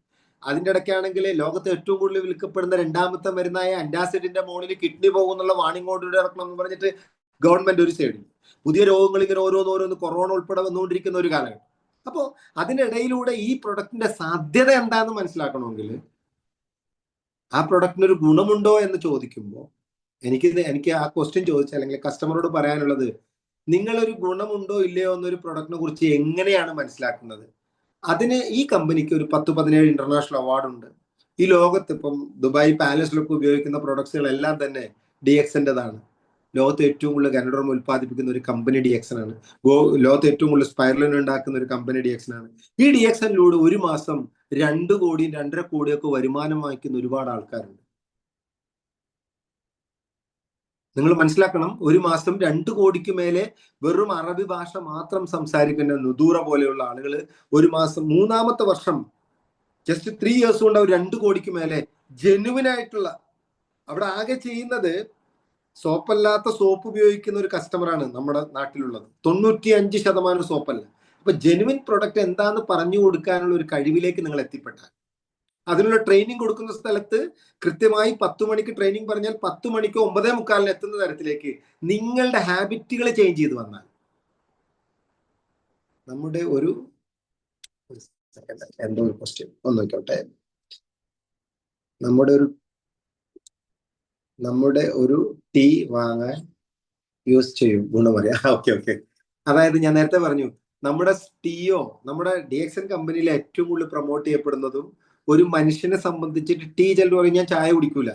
അതിൻ്റെ ഇടയ്ക്കാണെങ്കിൽ ലോകത്തെ ഏറ്റവും കൂടുതൽ വിൽക്കപ്പെടുന്ന 2ാമത്തെ മരുന്നായ അന്റാസിഡിന്റെ മോണിൽ കിഡ്നി പോകുന്നുള്ള വാണിംഗ് ഓർഡർ ഇറക്കണം എന്ന് പറഞ്ഞിട്ട് ഗവൺമെന്റ് ഒരു സൈഡിൽ, പുതിയ രോഗങ്ങൾ ഇങ്ങനെ ഓരോന്ന് കൊറോണ ഉൾപ്പെടെ വന്നുകൊണ്ടിരിക്കുന്ന ഒരു കാലഘട്ടം. അപ്പോൾ അതിനിടയിലൂടെ ഈ പ്രൊഡക്റ്റിന്റെ സാധ്യത എന്താണെന്ന് മനസ്സിലാക്കണമെങ്കിൽ ആ പ്രൊഡക്റ്റിന് ഒരു ഗുണമുണ്ടോ എന്ന് ചോദിക്കുമ്പോൾ എനിക്ക് ആ ക്വസ്റ്റ്യൻ ചോദിച്ചാൽ അല്ലെങ്കിൽ കസ്റ്റമറോട് പറയാനുള്ളത്, നിങ്ങളൊരു ഗുണമുണ്ടോ ഇല്ലയോ എന്നൊരു പ്രൊഡക്റ്റിനെ കുറിച്ച് എങ്ങനെയാണ് മനസ്സിലാക്കുന്നത്? അതിന് ഈ കമ്പനിക്ക് ഒരു 10-17 ഇന്റർനാഷണൽ അവാർഡുണ്ട്. ഈ ലോകത്ത് ഇപ്പം ദുബായ് പാലസിലൊക്കെ ഉപയോഗിക്കുന്ന പ്രൊഡക്ട്സുകളെല്ലാം തന്നെ DXNൻ്റെതാണ്. ലോകത്ത് ഏറ്റവും കൂടുതൽ ഗനഡോർമ ഉൽപ്പാദിപ്പിക്കുന്ന ഒരു കമ്പനി DXN ആണ്. ലോകത്ത് ഏറ്റവും കൂടുതൽ സ്പൈറലിൻ ഉണ്ടാക്കുന്ന ഒരു കമ്പനി DXN ആണ്. ഈ DXNലൂടെ ഒരു മാസം 2 കോടി 2.5 കോടിയൊക്കെ വരുമാനം വാങ്ങിക്കുന്ന ഒരുപാട് ആൾക്കാരുണ്ട്. നിങ്ങൾ മനസ്സിലാക്കണം, ഒരു മാസം 2 കോടിക്ക് മേലെ വെറും അറബി ഭാഷ മാത്രം സംസാരിക്കുന്ന നുദൂറ പോലെയുള്ള ആളുകൾ ഒരു മാസം 3ാമത്തെ വർഷം ജസ്റ്റ് 3 ഇയേഴ്സ് കൊണ്ട് അവർ 2 കോടിക്ക് മേലെ ജെനുവിനായിട്ടുള്ള, അവിടെ ആകെ ചെയ്യുന്നത് സോപ്പല്ലാത്ത സോപ്പ് ഉപയോഗിക്കുന്ന ഒരു കസ്റ്റമറാണ് നമ്മുടെ നാട്ടിലുള്ളത്. 95% സോപ്പല്ല. അപ്പൊ ജെനുവിൻ പ്രൊഡക്റ്റ് എന്താന്ന് പറഞ്ഞു കൊടുക്കാനുള്ള ഒരു കഴിവിലേക്ക് നിങ്ങൾ എത്തിപ്പെട്ടാൽ, അതിനുള്ള ട്രെയിനിങ് കൊടുക്കുന്ന സ്ഥലത്ത് കൃത്യമായി 10 മണിക്ക് ട്രെയിനിങ് പറഞ്ഞാൽ 10 മണിക്കോ 9:45 എത്തുന്ന തരത്തിലേക്ക് നിങ്ങളുടെ ഹാബിറ്റുകൾ ചേഞ്ച് ചെയ്ത് വന്നാൽ, നമ്മുടെ ഒരു എന്തോ ഒരു ക്വസ്റ്റ്യൻ ഒന്ന് നോക്കട്ടെ, നമ്മുടെ ഒരു ടീ വാങ്ങാൻ യൂസ് ചെയ്യും ഗുണമറിയാം. ഓക്കെ. അതായത് ഞാൻ നേരത്തെ പറഞ്ഞു, നമ്മുടെ DXN കമ്പനിയിലെ ഏറ്റവും കൂടുതൽ പ്രൊമോട്ട് ചെയ്യപ്പെടുന്നതും ഒരു മനുഷ്യനെ സംബന്ധിച്ചിട്ട് ചിലർ പറയും ഞാൻ ചായ കുടിക്കൂല,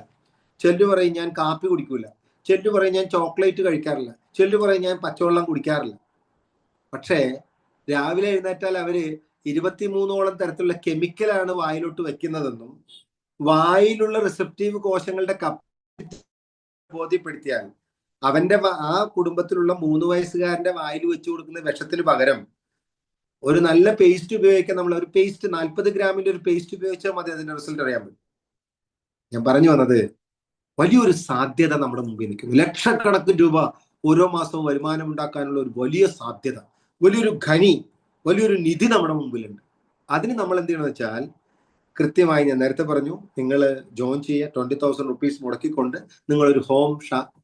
ചിലർ പറയും ഞാൻ കാപ്പി കുടിക്കൂല, ചിലർ പറയും ഞാൻ ചോക്ലേറ്റ് കഴിക്കാറില്ല, ചിലർ പറയും ഞാൻ പച്ചവെള്ളം കുടിക്കാറില്ല. പക്ഷേ രാവിലെ എഴുന്നേറ്റാൽ അവര് 23ഓളം തരത്തിലുള്ള കെമിക്കലാണ് വായിലോട്ട് വെക്കുന്നതെന്നും വായിലുള്ള റിസപ്റ്റീവ് കോശങ്ങളുടെ ബോധ്യപ്പെടുത്തിയാൽ അവന്റെ ആ കുടുംബത്തിലുള്ള 3 വയസ്സുകാരന്റെ വായിൽ വെച്ച് കൊടുക്കുന്ന വിഷത്തിന് പകരം ഒരു നല്ല പേസ്റ്റ് ഉപയോഗിക്കാൻ, നമ്മൾ ഒരു പേസ്റ്റ് 40 ഗ്രാമിന്റെ ഒരു പേസ്റ്റ് ഉപയോഗിച്ചാൽ മതി അതിന്റെ റിസൾട്ട് അറിയാൻ പറ്റും. ഞാൻ പറഞ്ഞു വന്നത്, വലിയൊരു സാധ്യത നമ്മുടെ മുമ്പിൽ നിൽക്കുന്നു. ലക്ഷക്കണക്കിന് രൂപ ഓരോ മാസവും വരുമാനം ഉണ്ടാക്കാനുള്ള ഒരു വലിയ സാധ്യത, വലിയൊരു ഖനി, വലിയൊരു നിധി നമ്മുടെ മുമ്പിലുണ്ട്. അതിന് നമ്മൾ എന്ത് ചെയ്യണമെന്ന് വെച്ചാൽ, കൃത്യമായി ഞാൻ നേരത്തെ പറഞ്ഞു, നിങ്ങൾ ജോയിൻ ചെയ്യുക. 20,000 റുപ്പീസ് മുടക്കിക്കൊണ്ട് നിങ്ങളൊരു ഹോം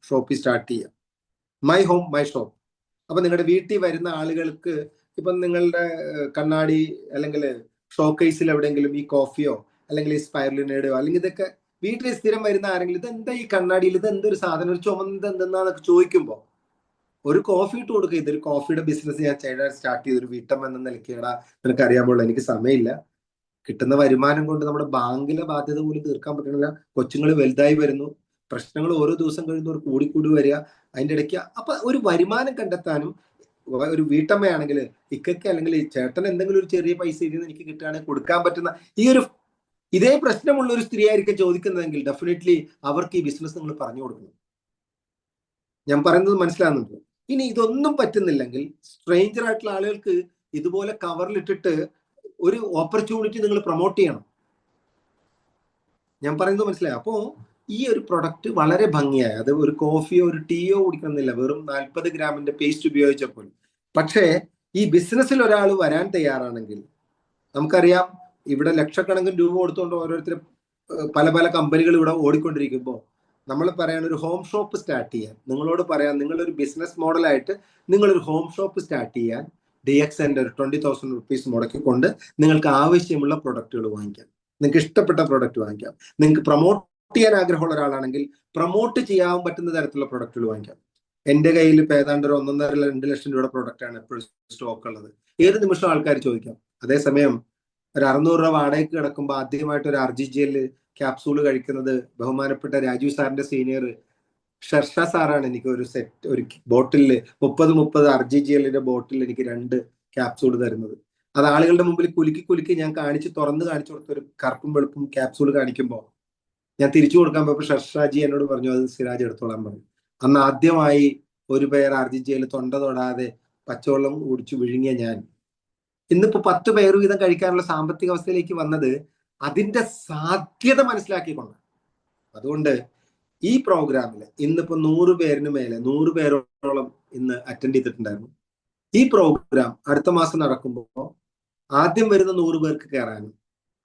ഷോപ്പ് സ്റ്റാർട്ട് ചെയ്യുക. My home my shop. അപ്പൊ നിങ്ങളുടെ വീട്ടിൽ വരുന്ന ആളുകൾക്ക് ഇപ്പം നിങ്ങളുടെ കണ്ണാടി അല്ലെങ്കിൽ ഷോക്കേസിൽ എവിടെയെങ്കിലും ഈ കോഫിയോ അല്ലെങ്കിൽ ഈ സ്പൈറലിനേഡോ അല്ലെങ്കിൽ ഇതൊക്കെ വീട്ടിൽ സ്ഥിരം വരുന്ന ആരെങ്കിലും ഇതെന്താ ഈ കണ്ണാടിയിൽ, ഇത് എന്തൊരു സാധനം, ഒരു ചുമന്നത് എന്തെന്നാന്നൊക്കെ ചോദിക്കുമ്പോൾ ഒരു കോഫി ഇട്ട് കൊടുക്കുക. ഇതൊരു കോഫിയുടെ ബിസിനസ് ഞാൻ സ്റ്റാർട്ട് ചെയ്തൊരു വീട്ടമ്മ എന്ന നിലയ്ക്കേടാ, നിനക്ക് അറിയാമല്ലോ, എനിക്ക് സമയമില്ല. കിട്ടുന്ന വരുമാനം കൊണ്ട് നമ്മുടെ ബാങ്കിലെ ബാധ്യത പോലും തീർക്കാൻ പറ്റണില്ല. കൊച്ചുങ്ങൾ വലുതായി വരുന്നു, പ്രശ്നങ്ങൾ ഓരോ ദിവസം കഴിയുന്നവർ കൂടിക്കൂടി വരിക. അതിൻ്റെ ഇടയ്ക്ക് അപ്പൊ ഒരു വരുമാനം കണ്ടെത്താനും, ഒരു വീട്ടമ്മയാണെങ്കിൽ ഇക്കൊക്കെ അല്ലെങ്കിൽ ചേട്ടൻ എന്തെങ്കിലും ഒരു ചെറിയ പൈസ ഇതിൽ നിന്ന് എനിക്ക് കിട്ടുകയാണെങ്കിൽ കൊടുക്കാൻ പറ്റുന്ന ഇതേ പ്രശ്നമുള്ള ഒരു സ്ത്രീ ആയിരിക്കും ചോദിക്കുന്നതെങ്കിൽ ഡെഫിനറ്റ്ലി അവർക്ക് ഈ ബിസിനസ് നിങ്ങൾ പറഞ്ഞു കൊടുക്കണം. ഞാൻ പറയുന്നത് മനസ്സിലാകുന്നുണ്ട്. ഇനി ഇതൊന്നും പറ്റുന്നില്ലെങ്കിൽ സ്ട്രേഞ്ചർ ആയിട്ടുള്ള ആളുകൾക്ക് ഇതുപോലെ കവറിലിട്ടിട്ട് ഒരു ഓപ്പർച്യൂണിറ്റി നിങ്ങൾ പ്രൊമോട്ട് ചെയ്യണം. ഞാൻ പറയുന്നത് മനസ്സിലായി. അപ്പോ ഈ ഒരു പ്രൊഡക്റ്റ് വളരെ ഭംഗിയായ, അത് ഒരു കോഫിയോ ഒരു ടീയോ കുടിക്കണമെന്നില്ല, വെറും 40 ഗ്രാമിന്റെ പേസ്റ്റ് ഉപയോഗിച്ചപ്പോൾ. പക്ഷേ ഈ ബിസിനസ്സിൽ ഒരാൾ വരാൻ തയ്യാറാണെങ്കിൽ, നമുക്കറിയാം ഇവിടെ ലക്ഷക്കണക്കിന് രൂപ കൊടുത്തുകൊണ്ട് ഓരോരുത്തരും പല പല കമ്പനികൾ ഇവിടെ ഓടിക്കൊണ്ടിരിക്കുമ്പോൾ നമ്മൾ പറയാൻ ഒരു ഹോം ഷോപ്പ് സ്റ്റാർട്ട് ചെയ്യാൻ, നിങ്ങളോട് പറയാൻ, നിങ്ങളൊരു ബിസിനസ് മോഡലായിട്ട് നിങ്ങളൊരു ഹോം ഷോപ്പ് സ്റ്റാർട്ട് ചെയ്യാൻ DXന്റെ ഒരു 20,000 റുപ്പീസ് മുടക്കിക്കൊണ്ട് നിങ്ങൾക്ക് ആവശ്യമുള്ള പ്രൊഡക്റ്റുകൾ വാങ്ങിക്കാം. നിങ്ങൾക്ക് ഇഷ്ടപ്പെട്ട പ്രൊഡക്റ്റ് വാങ്ങിക്കാം. നിങ്ങൾക്ക് പ്രൊമോട്ട് ചെയ്യാൻ ആഗ്രഹമുള്ള ഒരാളാണെങ്കിൽ പ്രൊമോട്ട് ചെയ്യാൻ പറ്റുന്ന തരത്തിലുള്ള പ്രൊഡക്റ്റുകൾ വാങ്ങിക്കാം. എൻ്റെ കയ്യിൽ ഇപ്പോൾ ഏതാണ്ട് ഒരു 1.5-2 ലക്ഷം രൂപയുടെ പ്രൊഡക്റ്റാണ് എപ്പോഴും സ്റ്റോക്ക് ഉള്ളത്. ഏത് നിമിഷം ആൾക്കാർ ചോദിക്കാം. അതേസമയം ഒരു 600 രൂപ വാടകയ്ക്ക് കിടക്കുമ്പോൾ ആദ്യമായിട്ട് ഒരു RGGL ക്യാപ്സൂള് കഴിക്കുന്നത് ബഹുമാനപ്പെട്ട രാജീവ് സാറിന്റെ സീനിയർ ഷർഷ സാറാണ് എനിക്ക് ഒരു സെറ്റ്, ഒരു ബോട്ടിലിൽ 30 RGGLന്റെ ബോട്ടിൽ എനിക്ക് 2 ക്യാപ്സൂൾ തരുന്നത്. അത് ആളുകളുടെ മുമ്പിൽ കുലുക്കി ഞാൻ തുറന്ന് കാണിച്ചു കൊടുത്ത ഒരു കറുപ്പും വെളുപ്പും ക്യാപ്സൂൾ കാണിക്കുമ്പോൾ ഞാൻ തിരിച്ചു കൊടുക്കാൻ പോയപ്പോൾ ഷർഷാജി എന്നോട് പറഞ്ഞു അത് സിറാജ് എടുത്തോളാൻ പറഞ്ഞു. അന്ന് ആദ്യമായി ഒരു പേർ RGGL തൊണ്ട തൊടാതെ പച്ചവെള്ളം കുടിച്ചു വിഴുങ്ങിയ ഞാൻ ഇന്നിപ്പോ 10 പേർ വീതം കഴിക്കാനുള്ള സാമ്പത്തിക അവസ്ഥയിലേക്ക് വന്നത് അതിന്റെ സാധ്യത മനസ്സിലാക്കിക്കൊണ്ട്. അതുകൊണ്ട് ഈ പ്രോഗ്രാമിൽ ഇന്നിപ്പോ 100 പേരിന് മേലെ 100 പേരോളം ഇന്ന് അറ്റൻഡ് ചെയ്തിട്ടുണ്ടായിരുന്നു. ഈ പ്രോഗ്രാം അടുത്ത മാസം നടക്കുമ്പോൾ ആദ്യം വരുന്ന 100 പേർക്ക് കയറാനും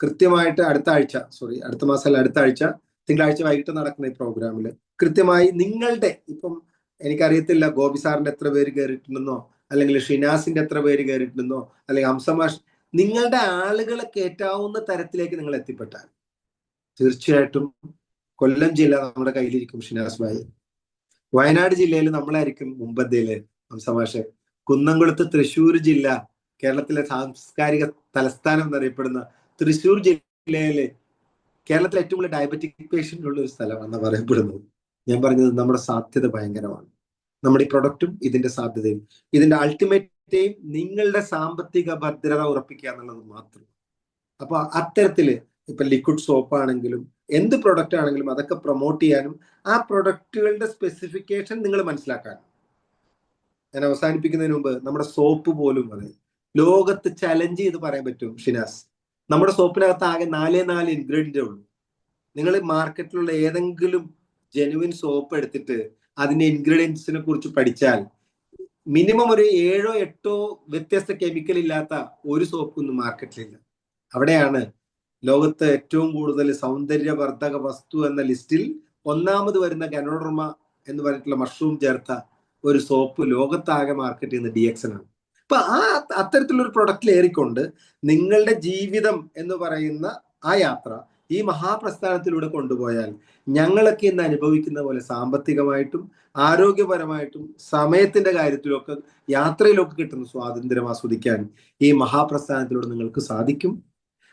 കൃത്യമായിട്ട് അടുത്ത മാസം അടുത്ത ആഴ്ച തിങ്കളാഴ്ച വൈകിട്ട് നടക്കുന്ന ഈ പ്രോഗ്രാമിൽ കൃത്യമായി നിങ്ങളുടെ, ഇപ്പം എനിക്കറിയത്തില്ല ഗോപി സാറിന്റെ എത്ര പേര് കയറിയിട്ടുണ്ടെന്നോ അല്ലെങ്കിൽ ഷിനാസിന്റെ എത്ര പേര് കയറിയിട്ടുണ്ടെന്നോ അല്ലെങ്കിൽ ഹംസമാഷ്, നിങ്ങളുടെ ആളുകളെ കയറ്റാവുന്ന തരത്തിലേക്ക് നിങ്ങൾ എത്തിപ്പെട്ടാൽ തീർച്ചയായിട്ടും കൊല്ലം ജില്ല നമ്മുടെ കയ്യിലിരിക്കും ഷിനാസ് ഭായി. വയനാട് ജില്ലയിൽ നമ്മളായിരിക്കും മുമ്പന്തയില് ഹംസമാഷ്. കുന്നംകുളത്ത് തൃശ്ശൂർ ജില്ല, കേരളത്തിലെ സാംസ്കാരിക തലസ്ഥാനം എന്നറിയപ്പെടുന്ന തൃശ്ശൂർ ജില്ലയില് കേരളത്തിലെ ഏറ്റവും കൂടുതൽ ഡയബറ്റിക് പേഷ്യൻ്റ് ഉള്ള ഒരു സ്ഥലമാണ് പറയപ്പെടുന്നത്. ഞാൻ പറഞ്ഞത് നമ്മുടെ സാധ്യത ഭയങ്കരമാണ്. നമ്മുടെ ഈ പ്രൊഡക്റ്റും ഇതിന്റെ സാധ്യതയും ഇതിന്റെ അൾട്ടിമേറ്റ് എയിം നിങ്ങളുടെ സാമ്പത്തിക ഭദ്രത ഉറപ്പിക്കുക എന്നുള്ളത് മാത്രം. അപ്പൊ അത്തരത്തില് ഇപ്പൊ ലിക്വിഡ് സോപ്പ് ആണെങ്കിലും എന്ത് പ്രൊഡക്റ്റ് ആണെങ്കിലും അതൊക്കെ പ്രൊമോട്ട് ചെയ്യാനും ആ പ്രൊഡക്റ്റുകളുടെ സ്പെസിഫിക്കേഷൻ നിങ്ങൾ മനസ്സിലാക്കാനും. ഞാൻ അവസാനിപ്പിക്കുന്നതിന് മുമ്പ് നമ്മുടെ സോപ്പ് പോലും അതെ ലോകത്ത് ചലഞ്ച് ചെയ്ത് പറയാൻ പറ്റും ഷിനാസ്. നമ്മുടെ സോപ്പിനകത്ത് ആകെ 4 ഇൻഗ്രീഡിയൻ്റേ ഉള്ളൂ. നിങ്ങൾ മാർക്കറ്റിലുള്ള ഏതെങ്കിലും ജെനുവിൻ സോപ്പ് എടുത്തിട്ട് അതിന്റെ ഇൻഗ്രീഡിയൻസിനെ കുറിച്ച് പഠിച്ചാൽ മിനിമം ഒരു 7-8 വ്യത്യസ്ത കെമിക്കൽ ഇല്ലാത്ത ഒരു സോപ്പൊന്നും മാർക്കറ്റിലില്ല. അവിടെയാണ് ലോകത്ത് ഏറ്റവും കൂടുതൽ സൗന്ദര്യവർദ്ധക വസ്തു എന്ന ലിസ്റ്റിൽ 1ാമത് വരുന്ന ഗനോഡർമ എന്ന് പറഞ്ഞിട്ടുള്ള മഷ്റൂം ചേർത്ത ഒരു സോപ്പ് ലോകത്താകെ മാർക്കറ്റ് ചെയ്യുന്ന DXN ആണ്. അപ്പൊ അത്തരത്തിലുള്ള ഒരു പ്രൊഡക്റ്റിൽ ഏറിക്കൊണ്ട് നിങ്ങളുടെ ജീവിതം എന്ന് പറയുന്ന ആ യാത്ര ഈ മഹാപ്രസ്ഥാനത്തിലൂടെ കൊണ്ടുപോയാൽ ഞങ്ങളൊക്കെ ഇന്ന് അനുഭവിക്കുന്ന പോലെ സാമ്പത്തികമായിട്ടും ആരോഗ്യപരമായിട്ടും സമയത്തിന്റെ കാര്യത്തിലൊക്കെ യാത്രയിലൊക്കെ കിട്ടുന്ന സ്വാതന്ത്ര്യം ആസ്വദിക്കാൻ ഈ മഹാപ്രസ്ഥാനത്തിലൂടെ നിങ്ങൾക്ക് സാധിക്കും.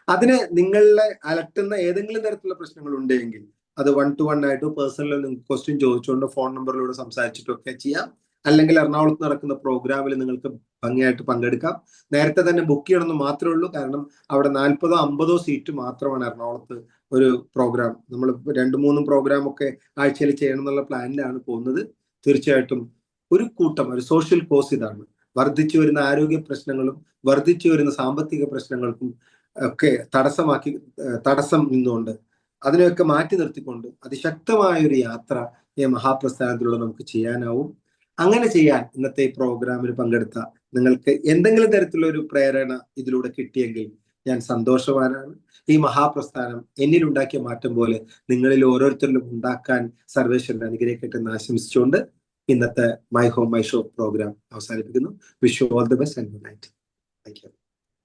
അതിന് നിങ്ങളെ അലട്ടുന്ന ഏതെങ്കിലും തരത്തിലുള്ള പ്രശ്നങ്ങൾ ഉണ്ടെങ്കിൽ അത് 1-to-1 ആയിട്ടോ പേഴ്സണലോ നിങ്ങൾക്ക് ക്വസ്റ്റ്യൻ ചോദിച്ചുകൊണ്ടോ ഫോൺ നമ്പറിലൂടെ സംസാരിച്ചിട്ടൊക്കെ ചെയ്യാം. അല്ലെങ്കിൽ എറണാകുളത്ത് നടക്കുന്ന പ്രോഗ്രാമിൽ നിങ്ങൾക്ക് ഭംഗിയായിട്ട് പങ്കെടുക്കാം. നേരത്തെ തന്നെ ബുക്ക് ചെയ്യണമെന്ന് മാത്രമേ ഉള്ളൂ. കാരണം അവിടെ 40-50 സീറ്റ് മാത്രമാണ് എറണാകുളത്ത് ഒരു പ്രോഗ്രാം. നമ്മൾ 2-3 പ്രോഗ്രാം ഒക്കെ ആഴ്ചയിൽ ചെയ്യണം എന്നുള്ള പ്ലാനിലാണ് പോകുന്നത്. തീർച്ചയായിട്ടും ഒരു കൂട്ടം, ഒരു സോഷ്യൽ കോസ് ഇതാണ്. വർദ്ധിച്ചു വരുന്ന ആരോഗ്യ പ്രശ്നങ്ങളും വർദ്ധിച്ചു വരുന്ന സാമ്പത്തിക പ്രശ്നങ്ങൾക്കും ഒക്കെ തടസ്സം നിന്നുകൊണ്ട് അതിനെയൊക്കെ മാറ്റി നിർത്തിക്കൊണ്ട് അതിശക്തമായ ഒരു യാത്ര ഈ മഹാപ്രസ്ഥാനത്തിലൂടെ നമുക്ക് ചെയ്യാനാവും. അങ്ങനെ ചെയ്യാൻ ഇന്നത്തെ ഈ പ്രോഗ്രാമിൽ പങ്കെടുത്ത നിങ്ങൾക്ക് എന്തെങ്കിലും തരത്തിലുള്ള ഒരു പ്രേരണ ഇതിലൂടെ കിട്ടിയെങ്കിൽ ഞാൻ സന്തോഷവാനാണ്. ഈ മഹാപ്രസ്ഥാനം എന്നിലുണ്ടാക്കിയ മാറ്റം പോലെ നിങ്ങളിൽ ഓരോരുത്തരിലും ഉണ്ടാക്കാൻ സർവേശ്വരൻ അനുഗ്രഹിക്കട്ടെ എന്ന് ആശംസിച്ചുകൊണ്ട് ഇന്നത്തെ my home my show programme അവസാനിപ്പിക്കുന്നു. Wish you all the best and good night. Thank U.